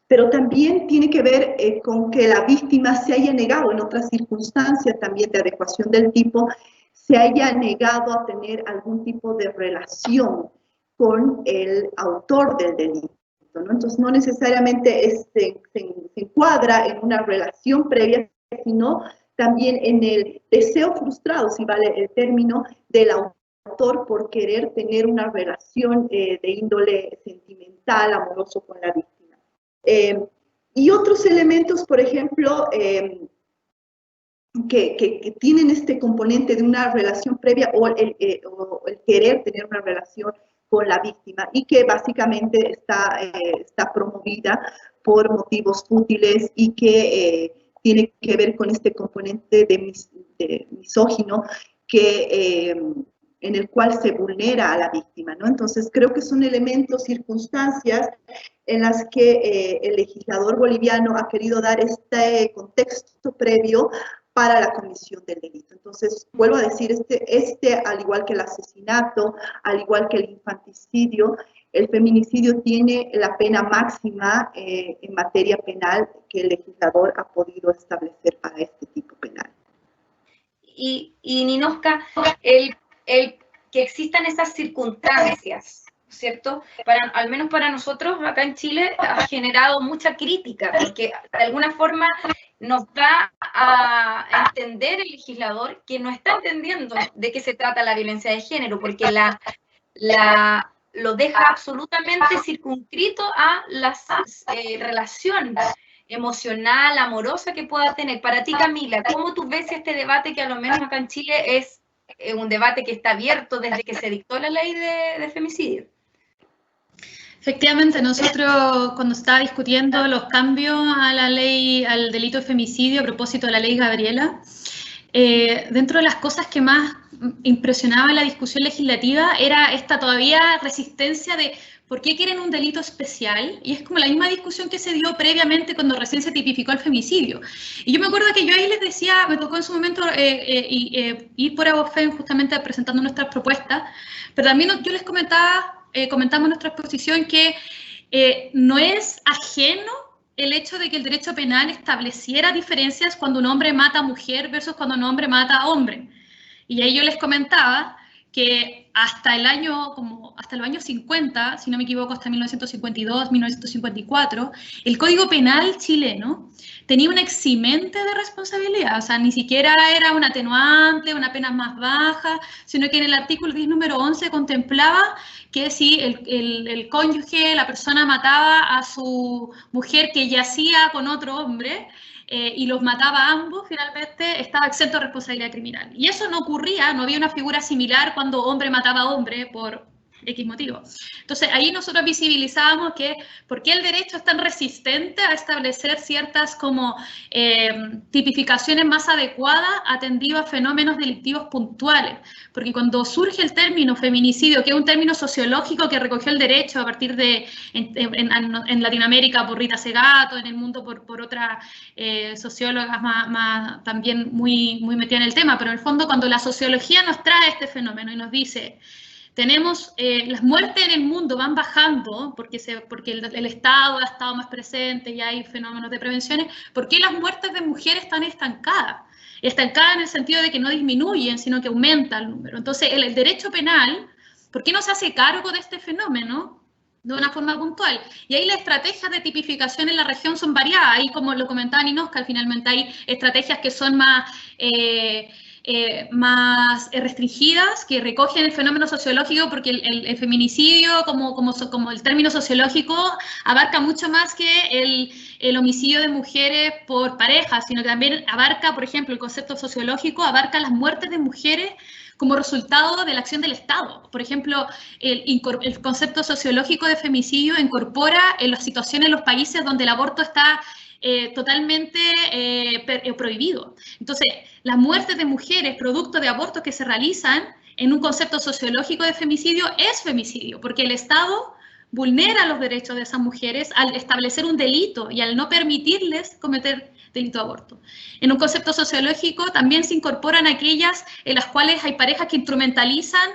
S2: Pero también tiene que ver con que la víctima se haya negado en otras circunstancias también de adecuación del tipo, se haya negado a tener algún tipo de relación con el autor del delito, ¿no? Entonces no necesariamente se encuadra en una relación previa, sino también en el deseo frustrado, si vale el término, del autor por querer tener una relación de índole sentimental, amoroso con la víctima. Y otros elementos, por ejemplo, que tienen este componente de una relación previa o el querer tener una relación con la víctima y que básicamente está promovida por motivos útiles y que tiene que ver con este componente de misógino en el cual se vulnera a la víctima, ¿no? Entonces creo que son elementos, circunstancias en las que el legislador boliviano ha querido dar este contexto previo para la comisión del delito. Entonces, vuelvo a decir, al igual que el asesinato, al igual que el infanticidio, el feminicidio tiene la pena máxima en materia penal que el legislador ha podido establecer para este tipo penal.
S1: Y Ninosca, el que existan esas circunstancias, ¿cierto? Al menos para nosotros acá en Chile ha generado mucha crítica, porque de alguna forma nos da a entender el legislador que no está entendiendo de qué se trata la violencia de género, porque lo deja absolutamente circunscrito a las relaciones emocional, amorosa que pueda tener. Para ti, Camila, ¿cómo tú ves este debate que a lo menos acá en Chile es un debate que está abierto desde que se dictó la ley de femicidio?
S3: Efectivamente, nosotros cuando estaba discutiendo los cambios a la ley, al delito de femicidio a propósito de la ley Gabriela, dentro de las cosas que más impresionaba en la discusión legislativa era esta todavía resistencia de ¿por qué quieren un delito especial? Y es como la misma discusión que se dio previamente cuando recién se tipificó el femicidio. Y yo me acuerdo que yo ahí les decía, me tocó en su momento ir por Abofem justamente presentando nuestras propuestas, pero también yo les comentamos en nuestra exposición que no es ajeno el hecho de que el derecho penal estableciera diferencias cuando un hombre mata a mujer versus cuando un hombre mata a hombre. Y ahí yo les comentaba que hasta los años 50, si no me equivoco, hasta 1952, 1954, el Código Penal chileno tenía un eximente de responsabilidad, o sea, ni siquiera era un atenuante, una pena más baja, sino que en el artículo 10, número 11, contemplaba que si el cónyuge, la persona mataba a su mujer que yacía con otro hombre, y los mataba a ambos, finalmente estaba exento de responsabilidad criminal. Y eso no ocurría, no había una figura similar cuando hombre mataba a hombre por X motivo. Entonces, ahí nosotros visibilizábamos que por qué el derecho es tan resistente a establecer ciertas como tipificaciones más adecuadas atendidas a fenómenos delictivos puntuales. Porque cuando surge el término feminicidio, que es un término sociológico que recogió el derecho a partir de, en Latinoamérica por Rita Segato, en el mundo por otras sociólogas más también muy metidas en el tema, pero en el fondo cuando la sociología nos trae este fenómeno y nos dice, tenemos, las muertes en el mundo van bajando porque el Estado ha estado más presente y hay fenómenos de prevenciones, ¿por qué las muertes de mujeres están estancadas? Estancadas en el sentido de que no disminuyen, sino que aumenta el número. Entonces, el derecho penal, ¿por qué no se hace cargo de este fenómeno de una forma puntual? Y ahí las estrategias de tipificación en la región son variadas. Ahí, como lo comentaba Ninosca, finalmente hay estrategias que son más restringidas, que recogen el fenómeno sociológico, porque el feminicidio, como el término sociológico, abarca mucho más que el homicidio de mujeres por pareja, sino que también abarca, por ejemplo, el concepto sociológico, abarca las muertes de mujeres como resultado de la acción del Estado. Por ejemplo, el concepto sociológico de femicidio incorpora en las situaciones en los países donde el aborto está totalmente prohibido. Entonces, las muertes de mujeres producto de abortos que se realizan en un concepto sociológico de femicidio es femicidio, porque el Estado vulnera los derechos de esas mujeres al establecer un delito y al no permitirles cometer delito de aborto. En un concepto sociológico también se incorporan aquellas en las cuales hay parejas que instrumentalizan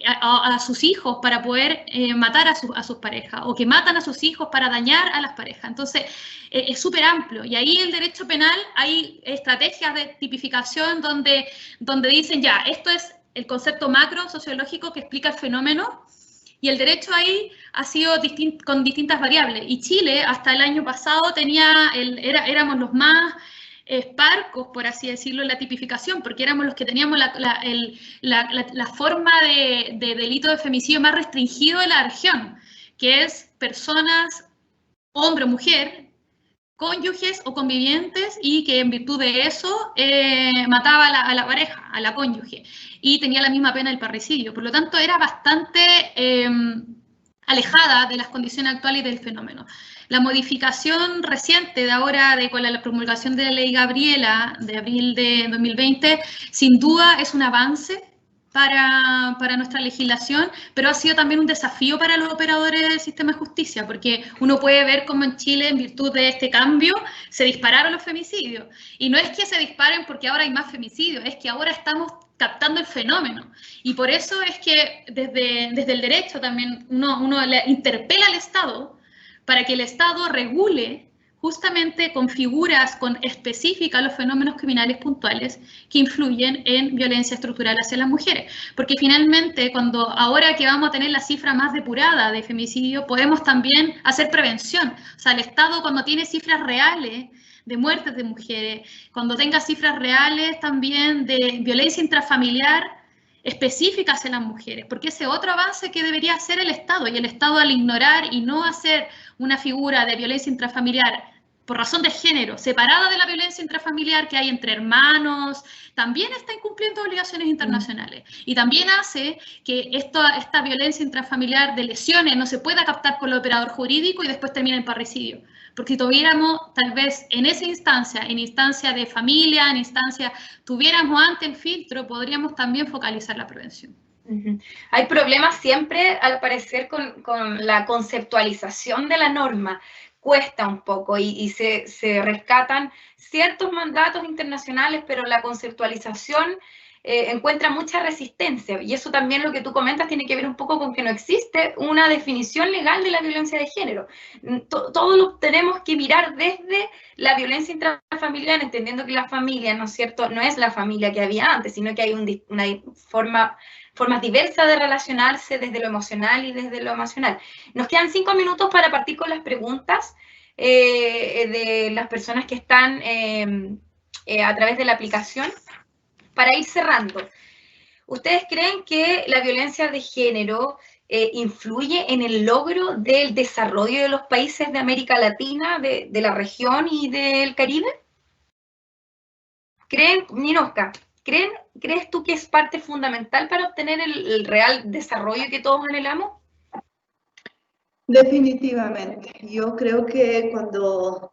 S3: a sus hijos para poder matar a sus parejas, o que matan a sus hijos para dañar a las parejas. Entonces, es súper amplio. Y ahí el derecho penal hay estrategias de tipificación donde dicen, ya, esto es el concepto macro sociológico que explica el fenómeno, y el derecho ahí ha sido con distintas variables. Y Chile, hasta el año pasado, éramos los más parcos, por así decirlo, en la tipificación, porque éramos los que teníamos la forma de delito de femicidio más restringido de la región, que es personas, hombre o mujer, cónyuges o convivientes, y que en virtud de eso mataba a la pareja, a la cónyuge, y tenía la misma pena del parricidio. Por lo tanto, era bastante alejada de las condiciones actuales del fenómeno. La modificación reciente de ahora, con la promulgación de la ley Gabriela de abril de 2020, sin duda es un avance para nuestra legislación, pero ha sido también un desafío para los operadores del sistema de justicia, porque uno puede ver cómo en Chile, en virtud de este cambio, se dispararon los femicidios. Y no es que se disparen porque ahora hay más femicidios, es que ahora estamos captando el fenómeno. Y por eso es que desde el derecho también uno le interpela al Estado para que el Estado regule justamente con figuras específicas los fenómenos criminales puntuales que influyen en violencia estructural hacia las mujeres. Porque finalmente, ahora que vamos a tener la cifra más depurada de femicidio, podemos también hacer prevención. O sea, el Estado, cuando tiene cifras reales de muertes de mujeres, cuando tenga cifras reales también de violencia intrafamiliar específica hacia las mujeres, porque ese otro avance que debería hacer el Estado, y el Estado, al ignorar y no hacer una figura de violencia intrafamiliar por razón de género, separada de la violencia intrafamiliar que hay entre hermanos, también está incumpliendo obligaciones internacionales. Y también hace que esta violencia intrafamiliar de lesiones no se pueda captar por el operador jurídico y después termina en parricidio. Porque si tuviéramos, tal vez en esa instancia, en instancia de familia, en instancia, tuviéramos antes el filtro, podríamos también focalizar la prevención.
S1: Hay problemas siempre, al parecer, con la conceptualización de la norma. Cuesta un poco y se rescatan ciertos mandatos internacionales, pero la conceptualización encuentra mucha resistencia. Y eso también, lo que tú comentas, tiene que ver un poco con que no existe una definición legal de la violencia de género. Todos lo tenemos que mirar desde la violencia intrafamiliar, entendiendo que la familia, ¿no es cierto?, no es la familia que había antes, sino que hay una formas diversas de relacionarse desde lo emocional y desde lo emocional. Nos quedan 5 minutos para partir con las preguntas de las personas que están a través de la aplicación. Para ir cerrando, ¿ustedes creen que la violencia de género influye en el logro del desarrollo de los países de América Latina, de la región y del Caribe? ¿Creen, Ninosca? ¿Crees tú que es parte fundamental para obtener el real desarrollo que todos anhelamos?
S2: Definitivamente. Yo creo que cuando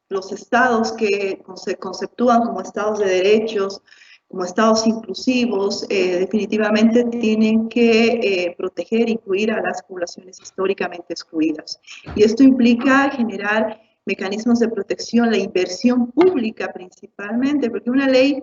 S2: los estados que se conceptúan como estados de derechos, como estados inclusivos, definitivamente tienen que proteger e incluir a las poblaciones históricamente excluidas. Y esto implica generar mecanismos de protección, la inversión pública principalmente, porque una ley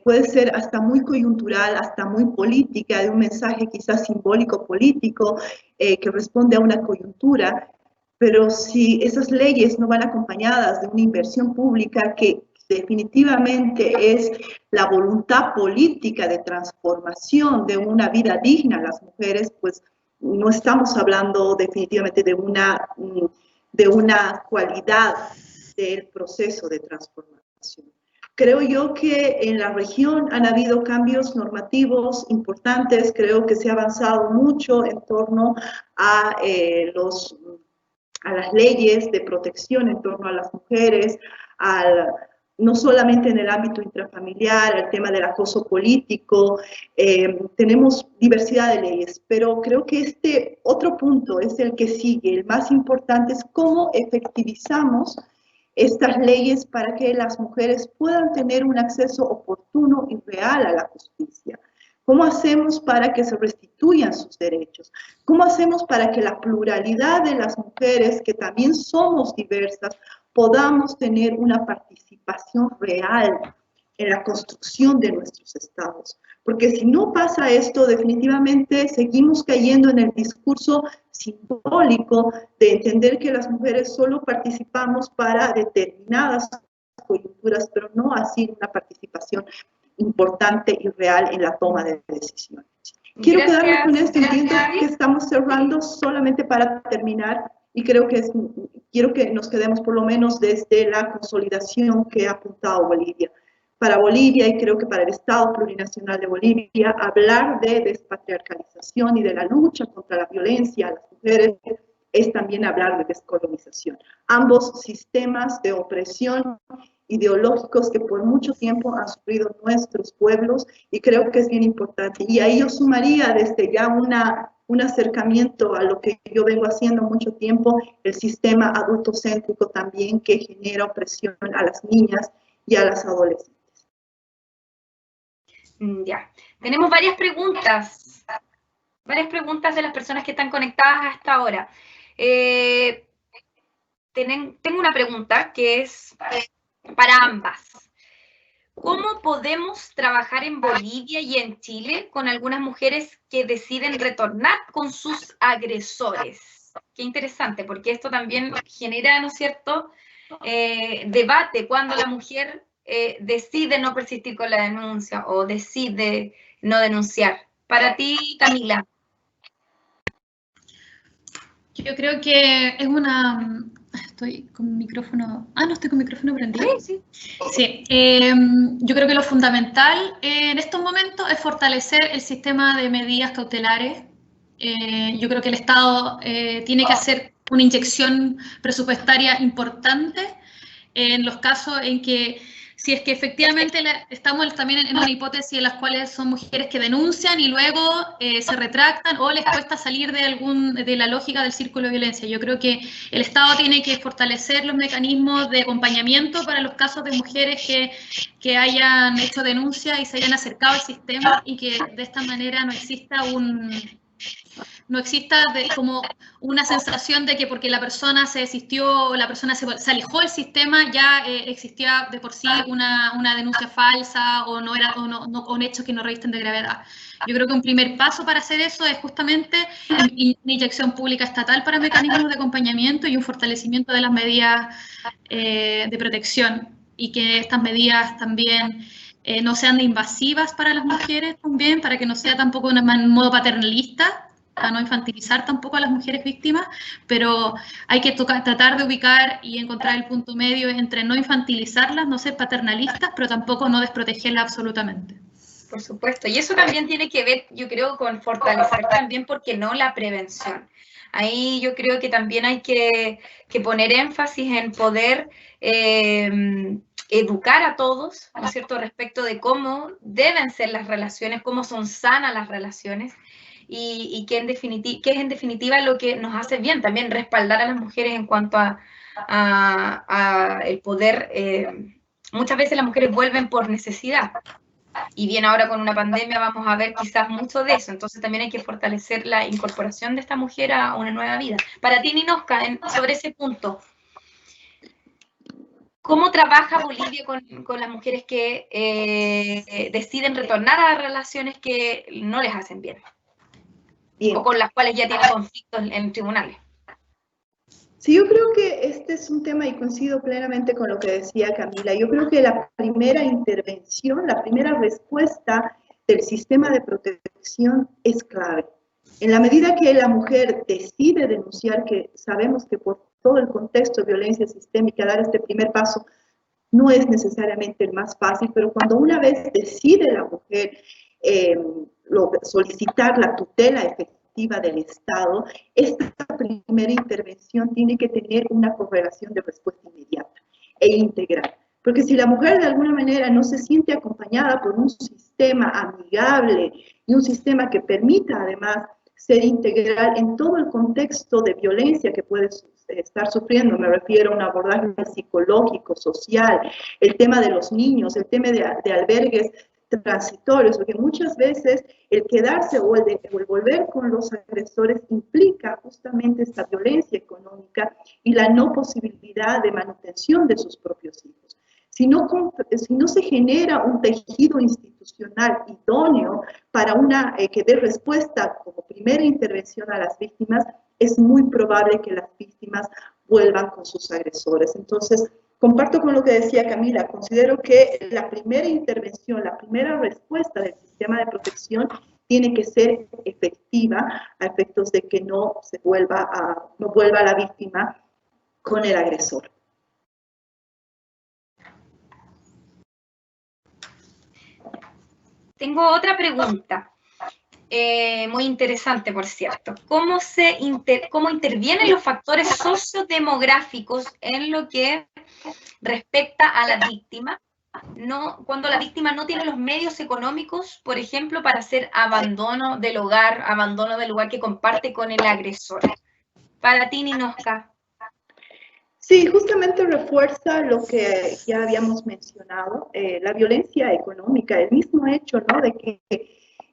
S2: puede ser hasta muy coyuntural, hasta muy política, de un mensaje quizás simbólico político que responde a una coyuntura, pero si esas leyes no van acompañadas de una inversión pública que definitivamente es la voluntad política de transformación de una vida digna a las mujeres, pues no estamos hablando definitivamente de una cualidad del proceso de transformación. Creo yo que en la región han habido cambios normativos importantes, creo que se ha avanzado mucho en torno a las leyes de protección en torno a las mujeres, no solamente en el ámbito intrafamiliar, al tema del acoso político, tenemos diversidad de leyes, pero creo que este otro punto es el que sigue, el más importante es cómo efectivizamos estas leyes para que las mujeres puedan tener un acceso oportuno y real a la justicia. ¿Cómo hacemos para que se restituyan sus derechos? ¿Cómo hacemos para que la pluralidad de las mujeres, que también somos diversas, podamos tener una participación real en la construcción de nuestros estados? Porque si no pasa esto, definitivamente seguimos cayendo en el discurso simbólico de entender que las mujeres solo participamos para determinadas coyunturas, pero no así una participación importante y real en la toma de decisiones. Quiero quedarme con esto, entiendo que estamos cerrando solamente para terminar y quiero que nos quedemos por lo menos desde la consolidación que ha apuntado Bolivia. Para Bolivia y creo que para el Estado Plurinacional de Bolivia, hablar de despatriarcalización y de la lucha contra la violencia a las mujeres es también hablar de descolonización. Ambos sistemas de opresión ideológicos que por mucho tiempo han sufrido nuestros pueblos y creo que es bien importante. Y ahí yo sumaría desde ya un acercamiento a lo que yo vengo haciendo mucho tiempo, el sistema adultocéntrico también que genera opresión a las niñas y a las adolescentes.
S1: Ya, tenemos varias preguntas de las personas que están conectadas a esta hora. Tengo una pregunta que es para ambas. ¿Cómo podemos trabajar en Bolivia y en Chile con algunas mujeres que deciden retornar con sus agresores? Qué interesante, porque esto también genera, ¿no es cierto?, debate cuando la mujer decide no persistir con la denuncia o decide no denunciar. Para ti, Camila.
S3: Yo creo que es una... Estoy con micrófono... no estoy con micrófono prendido.
S1: Sí.
S3: Sí, yo creo que lo fundamental en estos momentos es fortalecer el sistema de medidas cautelares. Yo creo que el Estado tiene que hacer una inyección presupuestaria importante en los casos en que, si es que efectivamente estamos también en una hipótesis en las cuales son mujeres que denuncian y luego se retractan o les cuesta salir de la lógica del círculo de violencia. Yo creo que el Estado tiene que fortalecer los mecanismos de acompañamiento para los casos de mujeres que hayan hecho denuncia y se hayan acercado al sistema y que de esta manera no exista como una sensación de que porque la persona se desistió, la persona se alejó del sistema, ya existía de por sí una denuncia falsa o un hecho que no revisten de gravedad. Yo creo que un primer paso para hacer eso es justamente una inyección pública estatal para mecanismos de acompañamiento y un fortalecimiento de las medidas de protección y que estas medidas también no sean invasivas para las mujeres también, para que no sea tampoco un modo paternalista, para no infantilizar tampoco a las mujeres víctimas, pero hay que tratar de ubicar y encontrar el punto medio entre no infantilizarlas, no ser paternalistas, pero tampoco no desprotegerlas absolutamente.
S1: Por supuesto, y eso también tiene que ver, yo creo, con fortalecer también, porque no, la prevención. Ahí yo creo que también hay que poner énfasis en poder educar a todos, ¿no es cierto?, respecto de cómo deben ser las relaciones, cómo son sanas las relaciones, y que es en definitiva lo que nos hace bien, también respaldar a las mujeres en cuanto a el poder. Muchas veces las mujeres vuelven por necesidad, y bien ahora con una pandemia vamos a ver quizás mucho de eso, entonces también hay que fortalecer la incorporación de esta mujer a una nueva vida. Para ti, Ninosca, sobre ese punto, ¿cómo trabaja Bolivia con las mujeres que deciden retornar a relaciones que no les hacen bien? Bien. O con las cuales ya tienen conflictos en tribunales.
S2: Sí, yo creo que este es un tema y coincido plenamente con lo que decía Camila. Yo creo que la primera intervención, la primera respuesta del sistema de protección es clave. En la medida que la mujer decide denunciar, que sabemos que por todo el contexto de violencia sistémica, dar este primer paso no es necesariamente el más fácil, pero cuando una vez decide la mujer solicitar la tutela efectiva del Estado, esta primera intervención tiene que tener una correlación de respuesta inmediata e integral. Porque si la mujer de alguna manera no se siente acompañada por un sistema amigable y un sistema que permita además ser integral en todo el contexto de violencia que puede estar sufriendo, me refiero a un abordaje psicológico, social, el tema de los niños, el tema de albergues transitorios, porque muchas veces el quedarse o el volver con los agresores implica justamente esta violencia económica y la no posibilidad de manutención de sus propios hijos. Si no se genera un tejido institucional idóneo para que dé respuesta como primera intervención a las víctimas, es muy probable que las víctimas vuelvan con sus agresores. Entonces, comparto con lo que decía Camila, considero que la primera intervención, la primera respuesta del sistema de protección tiene que ser efectiva a efectos de que no vuelva la víctima con el agresor.
S1: Tengo otra pregunta, muy interesante, por cierto. ¿Cómo intervienen los factores sociodemográficos en lo que respecta a la víctima? Cuando la víctima no tiene los medios económicos, por ejemplo, para hacer abandono del lugar que comparte con el agresor. Para ti, Ninosca.
S2: Sí, justamente refuerza lo que ya habíamos mencionado, la violencia económica, el mismo hecho, ¿no?, de que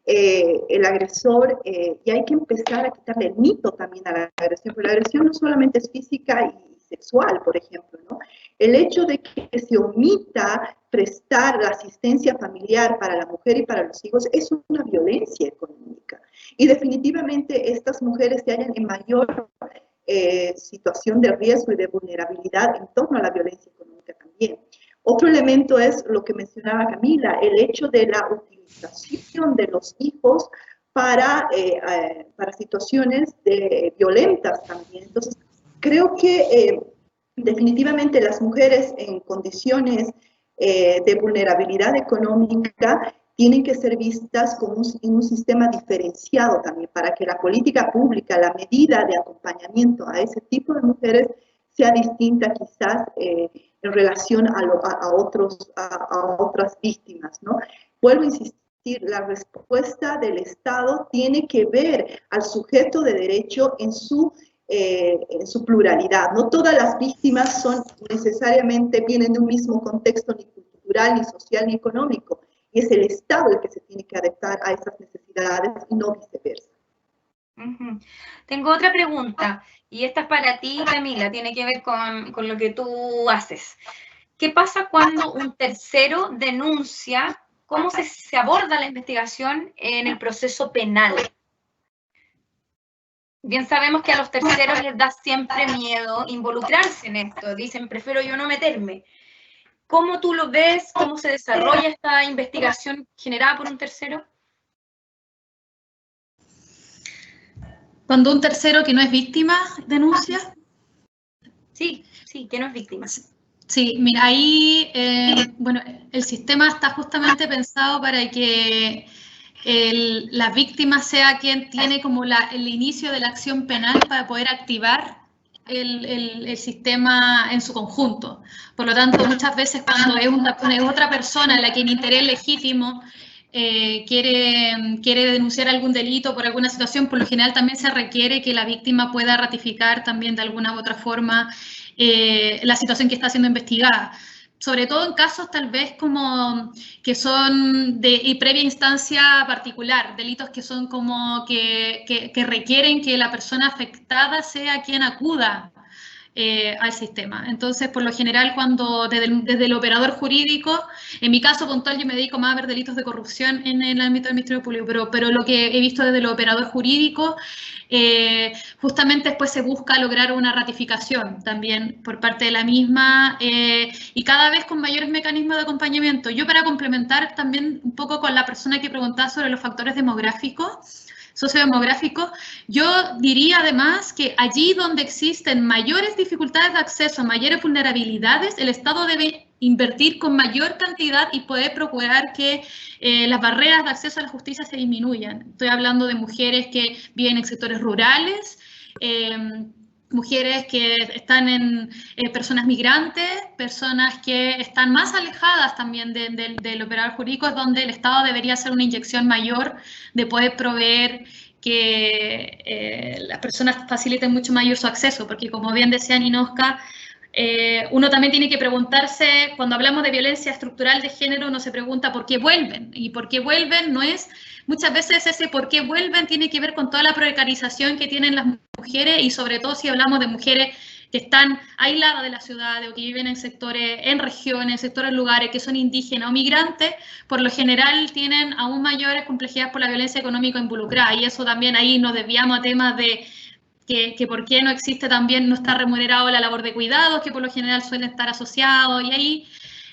S2: el agresor, y hay que empezar a quitarle el mito también a la agresión, porque la agresión no solamente es física y sexual, por ejemplo, ¿no? El hecho de que se omita prestar la asistencia familiar para la mujer y para los hijos es una violencia económica. Y definitivamente estas mujeres se hallan en mayor situación de riesgo y de vulnerabilidad en torno a la violencia económica también. Otro elemento es lo que mencionaba Camila, el hecho de la utilización de los hijos para situaciones violentas también. Entonces, creo que definitivamente las mujeres en condiciones de vulnerabilidad económica tienen que ser vistas en un sistema diferenciado también para que la política pública, la medida de acompañamiento a ese tipo de mujeres sea distinta quizás en relación a otras víctimas, ¿no? Vuelvo a insistir, la respuesta del Estado tiene que ver al sujeto de derecho en su pluralidad. No todas las víctimas necesariamente vienen de un mismo contexto ni cultural, ni social, ni económico. Y es el Estado el que se tiene que adaptar a esas necesidades y no viceversa.
S1: Tengo otra pregunta, y esta es para ti, Camila, tiene que ver con lo que tú haces. ¿Qué pasa cuando un tercero denuncia? ¿Cómo se aborda la investigación en el proceso penal? Bien sabemos que a los terceros les da siempre miedo involucrarse en esto. Dicen, prefiero yo no meterme. ¿Cómo tú lo ves? ¿Cómo se desarrolla esta investigación generada por un tercero?
S3: Cuando un tercero que no es víctima denuncia.
S1: Sí, que no es víctima.
S3: Sí, mira, ahí, bueno, el sistema está justamente pensado para que la víctima sea quien tiene como el inicio de la acción penal para poder activar el sistema en su conjunto. Por lo tanto, muchas veces cuando es otra persona la que en interés legítimo quiere denunciar algún delito por alguna situación, por lo general también se requiere que la víctima pueda ratificar también de alguna u otra forma la situación que está siendo investigada. Sobre todo en casos tal vez como que son de previa instancia particular, delitos que son como que requieren que la persona afectada sea quien acuda al sistema. Entonces, por lo general, cuando desde el operador jurídico, en mi caso puntual yo me dedico más a ver delitos de corrupción en el ámbito del Ministerio Público, pero lo que he visto desde el operador jurídico, justamente después se busca lograr una ratificación también por parte de la misma y cada vez con mayores mecanismos de acompañamiento. Yo, para complementar también un poco con la persona que preguntaba sobre los factores demográficos, sociodemográfico, yo diría además que allí donde existen mayores dificultades de acceso, mayores vulnerabilidades, el Estado debe invertir con mayor cantidad y poder procurar que las barreras de acceso a la justicia se disminuyan. Estoy hablando de mujeres que viven en sectores rurales, mujeres que están en personas migrantes, personas que están más alejadas también del operador jurídico, es donde el Estado debería hacer una inyección mayor de poder proveer que las personas faciliten mucho mayor su acceso, porque como bien decía Ninosca, uno también tiene que preguntarse, cuando hablamos de violencia estructural de género, uno se pregunta por qué vuelven, y por qué vuelven no es, muchas veces ese por qué vuelven tiene que ver con toda la precarización que tienen las mujeres, y sobre todo si hablamos de mujeres que están aisladas de la ciudad o que viven en sectores, en regiones, sectores, lugares que son indígenas o migrantes, por lo general tienen aún mayores complejidades por la violencia económica involucrada, y eso también ahí nos desviamos a temas de que por qué no existe también, no está remunerado la labor de cuidados, que por lo general suelen estar asociados, y ahí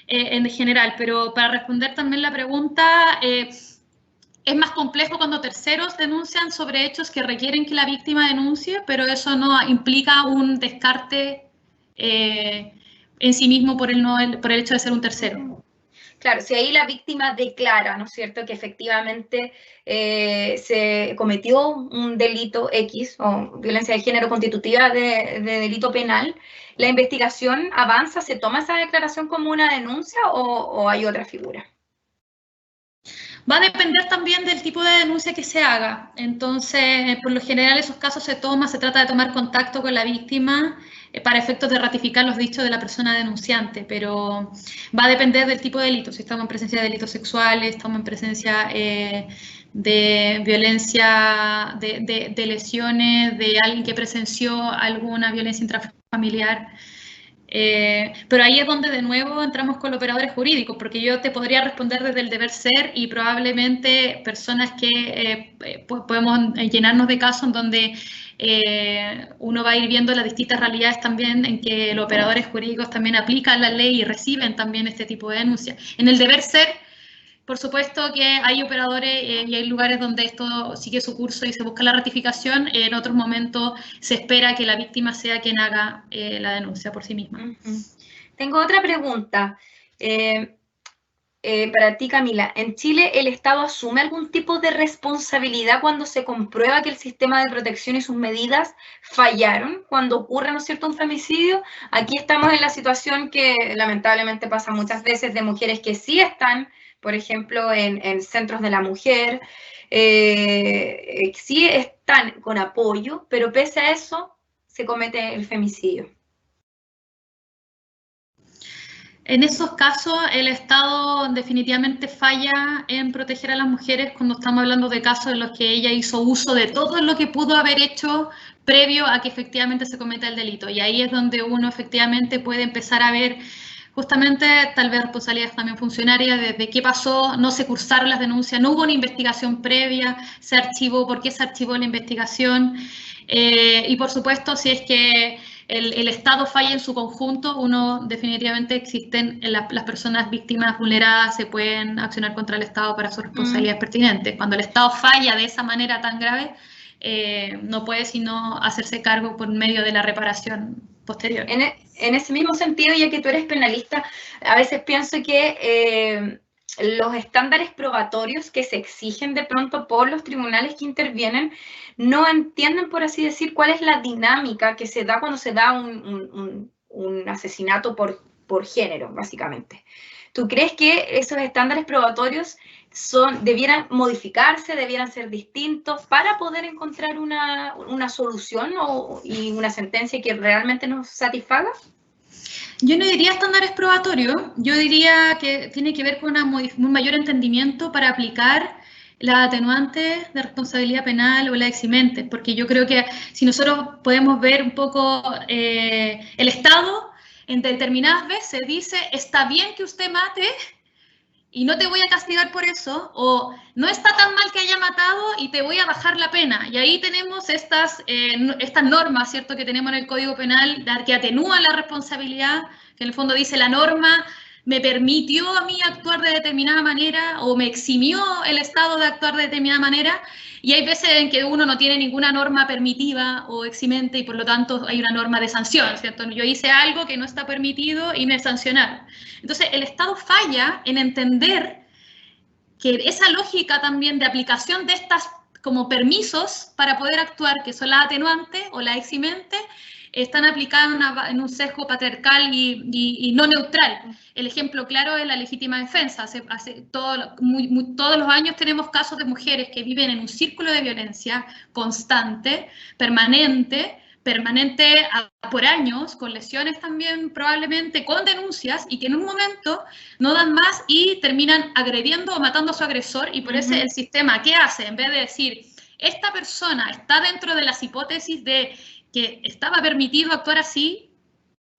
S3: en general. Pero para responder también la pregunta, es más complejo cuando terceros denuncian sobre hechos que requieren que la víctima denuncie, pero eso no implica un descarte en sí mismo por el hecho de ser un tercero.
S1: Claro, si ahí la víctima declara, ¿no es cierto?, que efectivamente se cometió un delito X o violencia de género constitutiva de delito penal, ¿la investigación avanza? ¿Se toma esa declaración como una denuncia o hay otra figura?
S3: Va a depender también del tipo de denuncia que se haga. Entonces, por lo general, esos casos se trata de tomar contacto con la víctima para efectos de ratificar los dichos de la persona denunciante, pero va a depender del tipo de delito. Si estamos en presencia de delitos sexuales, estamos en presencia de violencia, de lesiones, de alguien que presenció alguna violencia intrafamiliar. Pero ahí es donde de nuevo entramos con los operadores jurídicos, porque yo te podría responder desde el deber ser y probablemente personas que podemos llenarnos de casos en donde uno va a ir viendo las distintas realidades también en que los operadores jurídicos también aplican la ley y reciben también este tipo de denuncias. En el deber ser, por supuesto que hay operadores y hay lugares donde esto sigue su curso y se busca la ratificación. En otros momentos se espera que la víctima sea quien haga la denuncia por sí misma.
S1: Tengo otra pregunta para ti, Camila. ¿En Chile el Estado asume algún tipo de responsabilidad cuando se comprueba que el sistema de protección y sus medidas fallaron cuando ocurre, ¿no es cierto?, un femicidio? Aquí estamos en la situación que lamentablemente pasa muchas veces de mujeres que sí están, por ejemplo, en centros de la mujer, sí están con apoyo, pero pese a eso se comete el femicidio.
S3: En esos casos, el Estado definitivamente falla en proteger a las mujeres cuando estamos hablando de casos en los que ella hizo uso de todo lo que pudo haber hecho previo a que efectivamente se cometa el delito. Y ahí es donde uno efectivamente puede empezar a ver justamente tal vez responsabilidades también funcionarias de qué pasó, no se cursaron las denuncias, no hubo una investigación previa, se archivó, por qué se archivó la investigación. Y por supuesto, si es que el Estado falla en su conjunto, uno definitivamente existen las personas víctimas vulneradas, se pueden accionar contra el Estado para sus responsabilidades pertinentes. Cuando el Estado falla de esa manera tan grave, no puede sino hacerse cargo por medio de la reparación posterior.
S1: En ese mismo sentido, ya que tú eres penalista, a veces pienso que los estándares probatorios que se exigen de pronto por los tribunales que intervienen no entienden, por así decir, cuál es la dinámica que se da cuando se da un asesinato por género, básicamente. ¿Tú crees que esos estándares probatorios debieran modificarse, debieran ser distintos para poder encontrar una solución y una sentencia que realmente nos satisfaga?
S3: Yo no diría estándares probatorios, yo diría que tiene que ver con un mayor entendimiento para aplicar las atenuantes de responsabilidad penal o la eximente, porque yo creo que si nosotros podemos ver un poco el Estado en determinadas veces dice, está bien que usted mate y no te voy a castigar por eso, o no está tan mal que haya matado y te voy a bajar la pena. Y ahí tenemos estas normas, ¿cierto?, que tenemos en el Código Penal, que atenúan la responsabilidad, que en el fondo dice la norma me permitió a mí actuar de determinada manera o me eximió el Estado de actuar de determinada manera, y hay veces en que uno no tiene ninguna norma permitiva o eximente y por lo tanto hay una norma de sanción, ¿cierto? Yo hice algo que no está permitido y me sancionaron. Entonces el Estado falla en entender que esa lógica también de aplicación de estas como permisos para poder actuar, que son las atenuantes o las eximentes, están aplicadas en un sesgo patriarcal y no neutral. El ejemplo claro es la legítima defensa. Todos los años tenemos casos de mujeres que viven en un círculo de violencia constante, permanente por años, con lesiones también probablemente, con denuncias, y que en un momento no dan más y terminan agrediendo o matando a su agresor, y por eso el sistema, ¿qué hace? En vez de decir, esta persona está dentro de las hipótesis de que estaba permitido actuar así,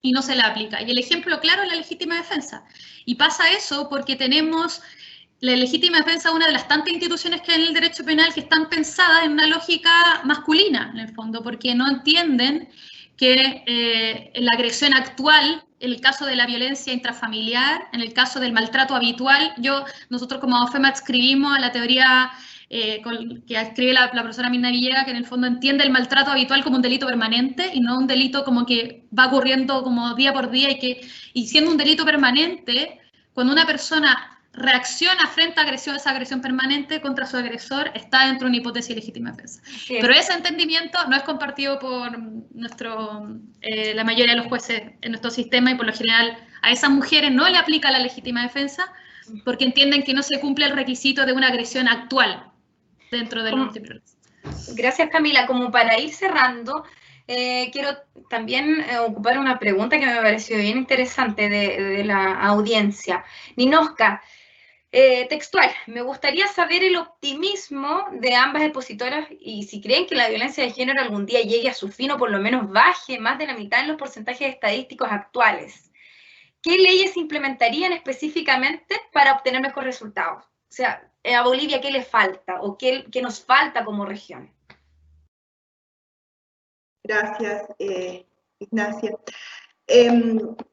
S3: y no se la aplica. Y el ejemplo claro es la legítima defensa. Y pasa eso porque tenemos la legítima defensa, una de las tantas instituciones que hay en el derecho penal que están pensadas en una lógica masculina, en el fondo, porque no entienden que la agresión actual, en el caso de la violencia intrafamiliar, en el caso del maltrato habitual, nosotros como AOFEMA escribimos a la teoría que escribe la profesora Mirna Villegas, que en el fondo entiende el maltrato habitual como un delito permanente y no un delito como que va ocurriendo como día por día, y siendo un delito permanente, cuando una persona reacciona frente a esa agresión permanente contra su agresor, está dentro de una hipótesis de legítima defensa. Sí. Pero ese entendimiento no es compartido por la mayoría de los jueces en nuestro sistema, y por lo general a esas mujeres no le aplica la legítima defensa porque entienden que no se cumple el requisito de una agresión actual dentro del multiproceso.
S1: Gracias, Camila. Como para ir cerrando, quiero también ocupar una pregunta que me pareció bien interesante de la audiencia. Ninosca, textual, me gustaría saber el optimismo de ambas expositoras y si creen que la violencia de género algún día llegue a su fin o por lo menos baje más de la mitad en los porcentajes estadísticos actuales. ¿Qué leyes se implementarían específicamente para obtener mejores resultados? O sea, a Bolivia, ¿qué le falta o qué nos falta como región?
S2: Gracias, Ignacia.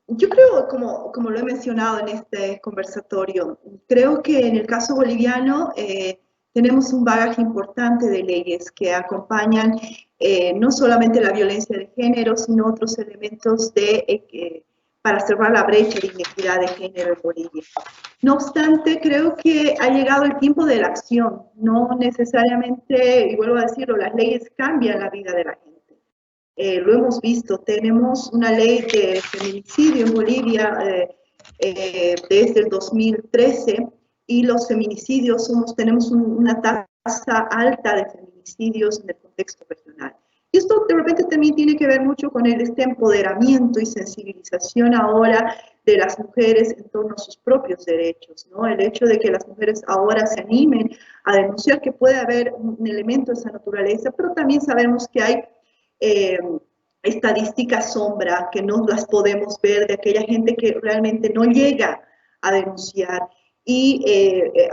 S2: Yo creo, como lo he mencionado en este conversatorio, creo que en el caso boliviano tenemos un bagaje importante de leyes que acompañan no solamente la violencia de género, sino otros elementos para cerrar la brecha de inequidad de género en Bolivia. No obstante, creo que ha llegado el tiempo de la acción. No necesariamente, y vuelvo a decirlo, las leyes cambian la vida de la gente. Lo hemos visto, tenemos una ley de feminicidio en Bolivia desde el 2013 y los feminicidios tenemos una tasa alta de feminicidios en el contexto regional. Y esto de repente también tiene que ver mucho con este empoderamiento y sensibilización ahora de las mujeres en torno a sus propios derechos, ¿no? El hecho de que las mujeres ahora se animen a denunciar que puede haber un elemento de esa naturaleza, pero también sabemos que hay estadísticas sombra que no las podemos ver de aquella gente que realmente no llega a denunciar. Y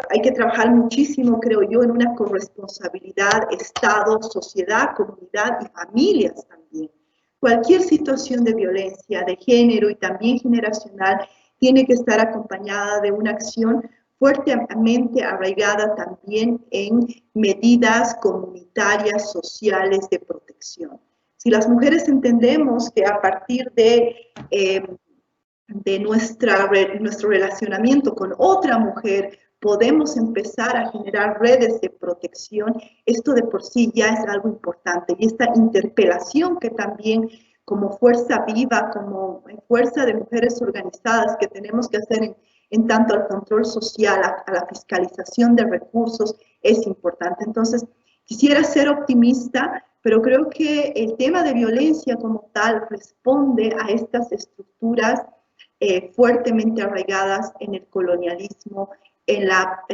S2: hay que trabajar muchísimo, creo yo, en una corresponsabilidad, Estado, sociedad, comunidad y familias también. Cualquier situación de violencia de género y también generacional tiene que estar acompañada de una acción fuertemente arraigada también en medidas comunitarias, sociales de protección. Si las mujeres entendemos que a partir de de nuestro relacionamiento con otra mujer, podemos empezar a generar redes de protección. Esto de por sí ya es algo importante. Y esta interpelación que también como fuerza viva, como fuerza de mujeres organizadas que tenemos que hacer en tanto al control social, a la fiscalización de recursos, es importante. Entonces, quisiera ser optimista, pero creo que el tema de violencia como tal responde a estas estructuras fuertemente arraigadas en el colonialismo, en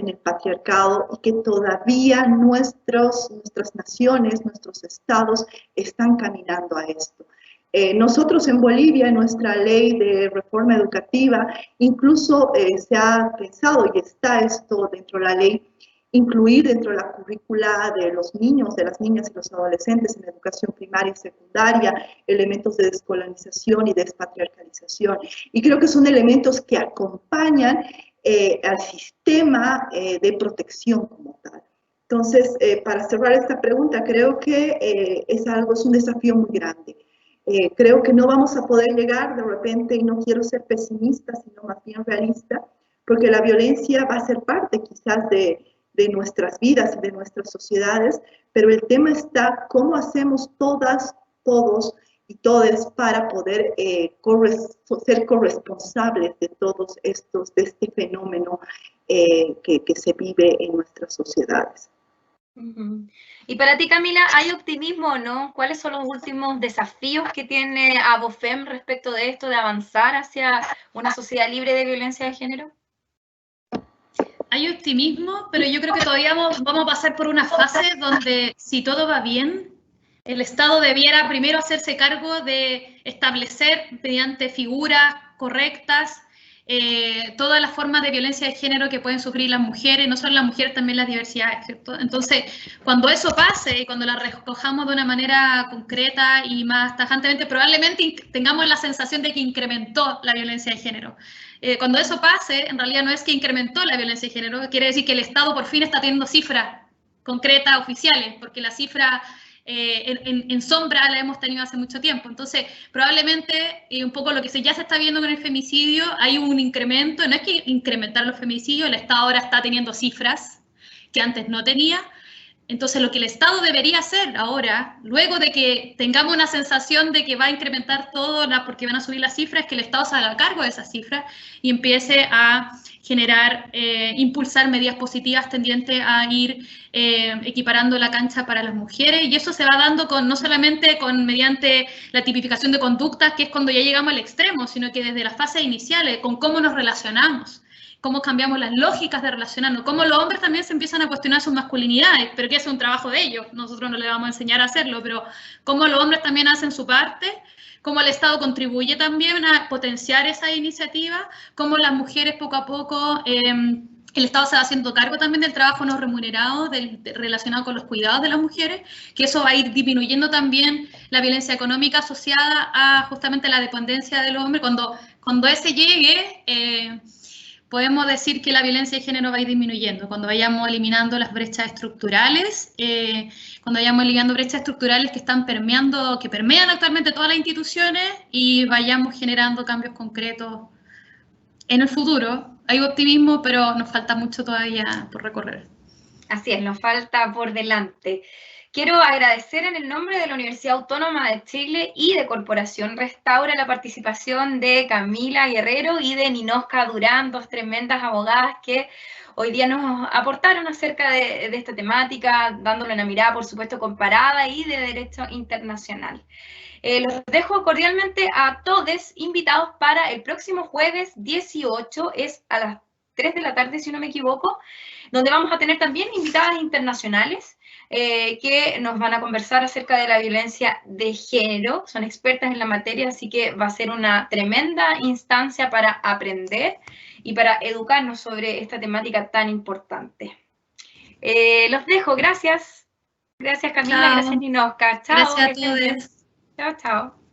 S2: el patriarcado, y que todavía nuestras naciones, nuestros estados están caminando a esto. Nosotros en Bolivia, en nuestra ley de reforma educativa, incluso se ha pensado, y está esto dentro de la ley, incluir dentro de la currícula de los niños, de las niñas y los adolescentes en educación primaria y secundaria, elementos de descolonización y despatriarcalización. Y creo que son elementos que acompañan al sistema de protección como tal. Entonces, para cerrar esta pregunta, creo que es un desafío muy grande. Creo que no vamos a poder llegar de repente, y no quiero ser pesimista, sino más bien realista, porque la violencia va a ser parte quizás de nuestras vidas y de nuestras sociedades, pero el tema está cómo hacemos todas, todos y todes para poder ser corresponsables de todos estos, de este fenómeno que se vive en nuestras sociedades.
S1: Y para ti, Camila, ¿hay optimismo o no? ¿Cuáles son los últimos desafíos que tiene Abofem respecto de esto, de avanzar hacia una sociedad libre de violencia de género?
S3: Hay optimismo, pero yo creo que todavía vamos a pasar por una fase donde, si todo va bien, el Estado debiera primero hacerse cargo de establecer mediante figuras correctas todas las formas de violencia de género que pueden sufrir las mujeres, no solo las mujeres, también las diversidades, ¿cierto? Entonces, cuando eso pase y cuando la recojamos de una manera concreta y más tajantemente, probablemente tengamos la sensación de que incrementó la violencia de género. Cuando eso pase, en realidad no es que incrementó la violencia de género, quiere decir que el Estado por fin está teniendo cifras concretas, oficiales, porque la cifra en sombra la hemos tenido hace mucho tiempo. Entonces, probablemente un poco lo que ya se está viendo con el femicidio, hay un incremento, no es que incrementar los femicidios, el Estado ahora está teniendo cifras que antes no tenía. Entonces, lo que el Estado debería hacer ahora, luego de que tengamos una sensación de que va a incrementar todo porque van a subir las cifras, es que el Estado se haga cargo de esas cifras y empiece a generar, impulsar medidas positivas tendientes a ir equiparando la cancha para las mujeres, y eso se va dando no solamente mediante la tipificación de conductas, que es cuando ya llegamos al extremo, sino que desde las fases iniciales, con cómo nos relacionamos, cómo cambiamos las lógicas de relacionarnos, cómo los hombres también se empiezan a cuestionar sus masculinidades, pero que es un trabajo de ellos, nosotros no les vamos a enseñar a hacerlo, pero cómo los hombres también hacen su parte, cómo el Estado contribuye también a potenciar esa iniciativa, cómo las mujeres poco a poco, el Estado se va haciendo cargo también del trabajo no remunerado relacionado con los cuidados de las mujeres, que eso va a ir disminuyendo también la violencia económica asociada a justamente la dependencia de los hombres. Cuando ese llegue, podemos decir que la violencia de género va a ir disminuyendo, cuando vayamos eliminando las brechas estructurales, que permean actualmente todas las instituciones, y vayamos generando cambios concretos en el futuro. Hay optimismo, pero nos falta mucho todavía por recorrer.
S1: Así es, nos falta por delante. Quiero agradecer en el nombre de la Universidad Autónoma de Chile y de Corporación Restaura la participación de Camila Guerrero y de Ninoska Durán, dos tremendas abogadas que hoy día nos aportaron acerca de esta temática, dándole una mirada, por supuesto, comparada y de derecho internacional. Los dejo cordialmente a todos invitados para el próximo jueves 18, es a las 3 de la tarde, si no me equivoco, donde vamos a tener también invitadas internacionales que nos van a conversar acerca de la violencia de género. Son expertas en la materia, así que va a ser una tremenda instancia para aprender y para educarnos sobre esta temática tan importante. Los dejo, gracias. Gracias, Camila,
S3: Chao.
S1: gracias, Ninoska. Chao.
S3: Gracias a todos.
S1: Chao, chao.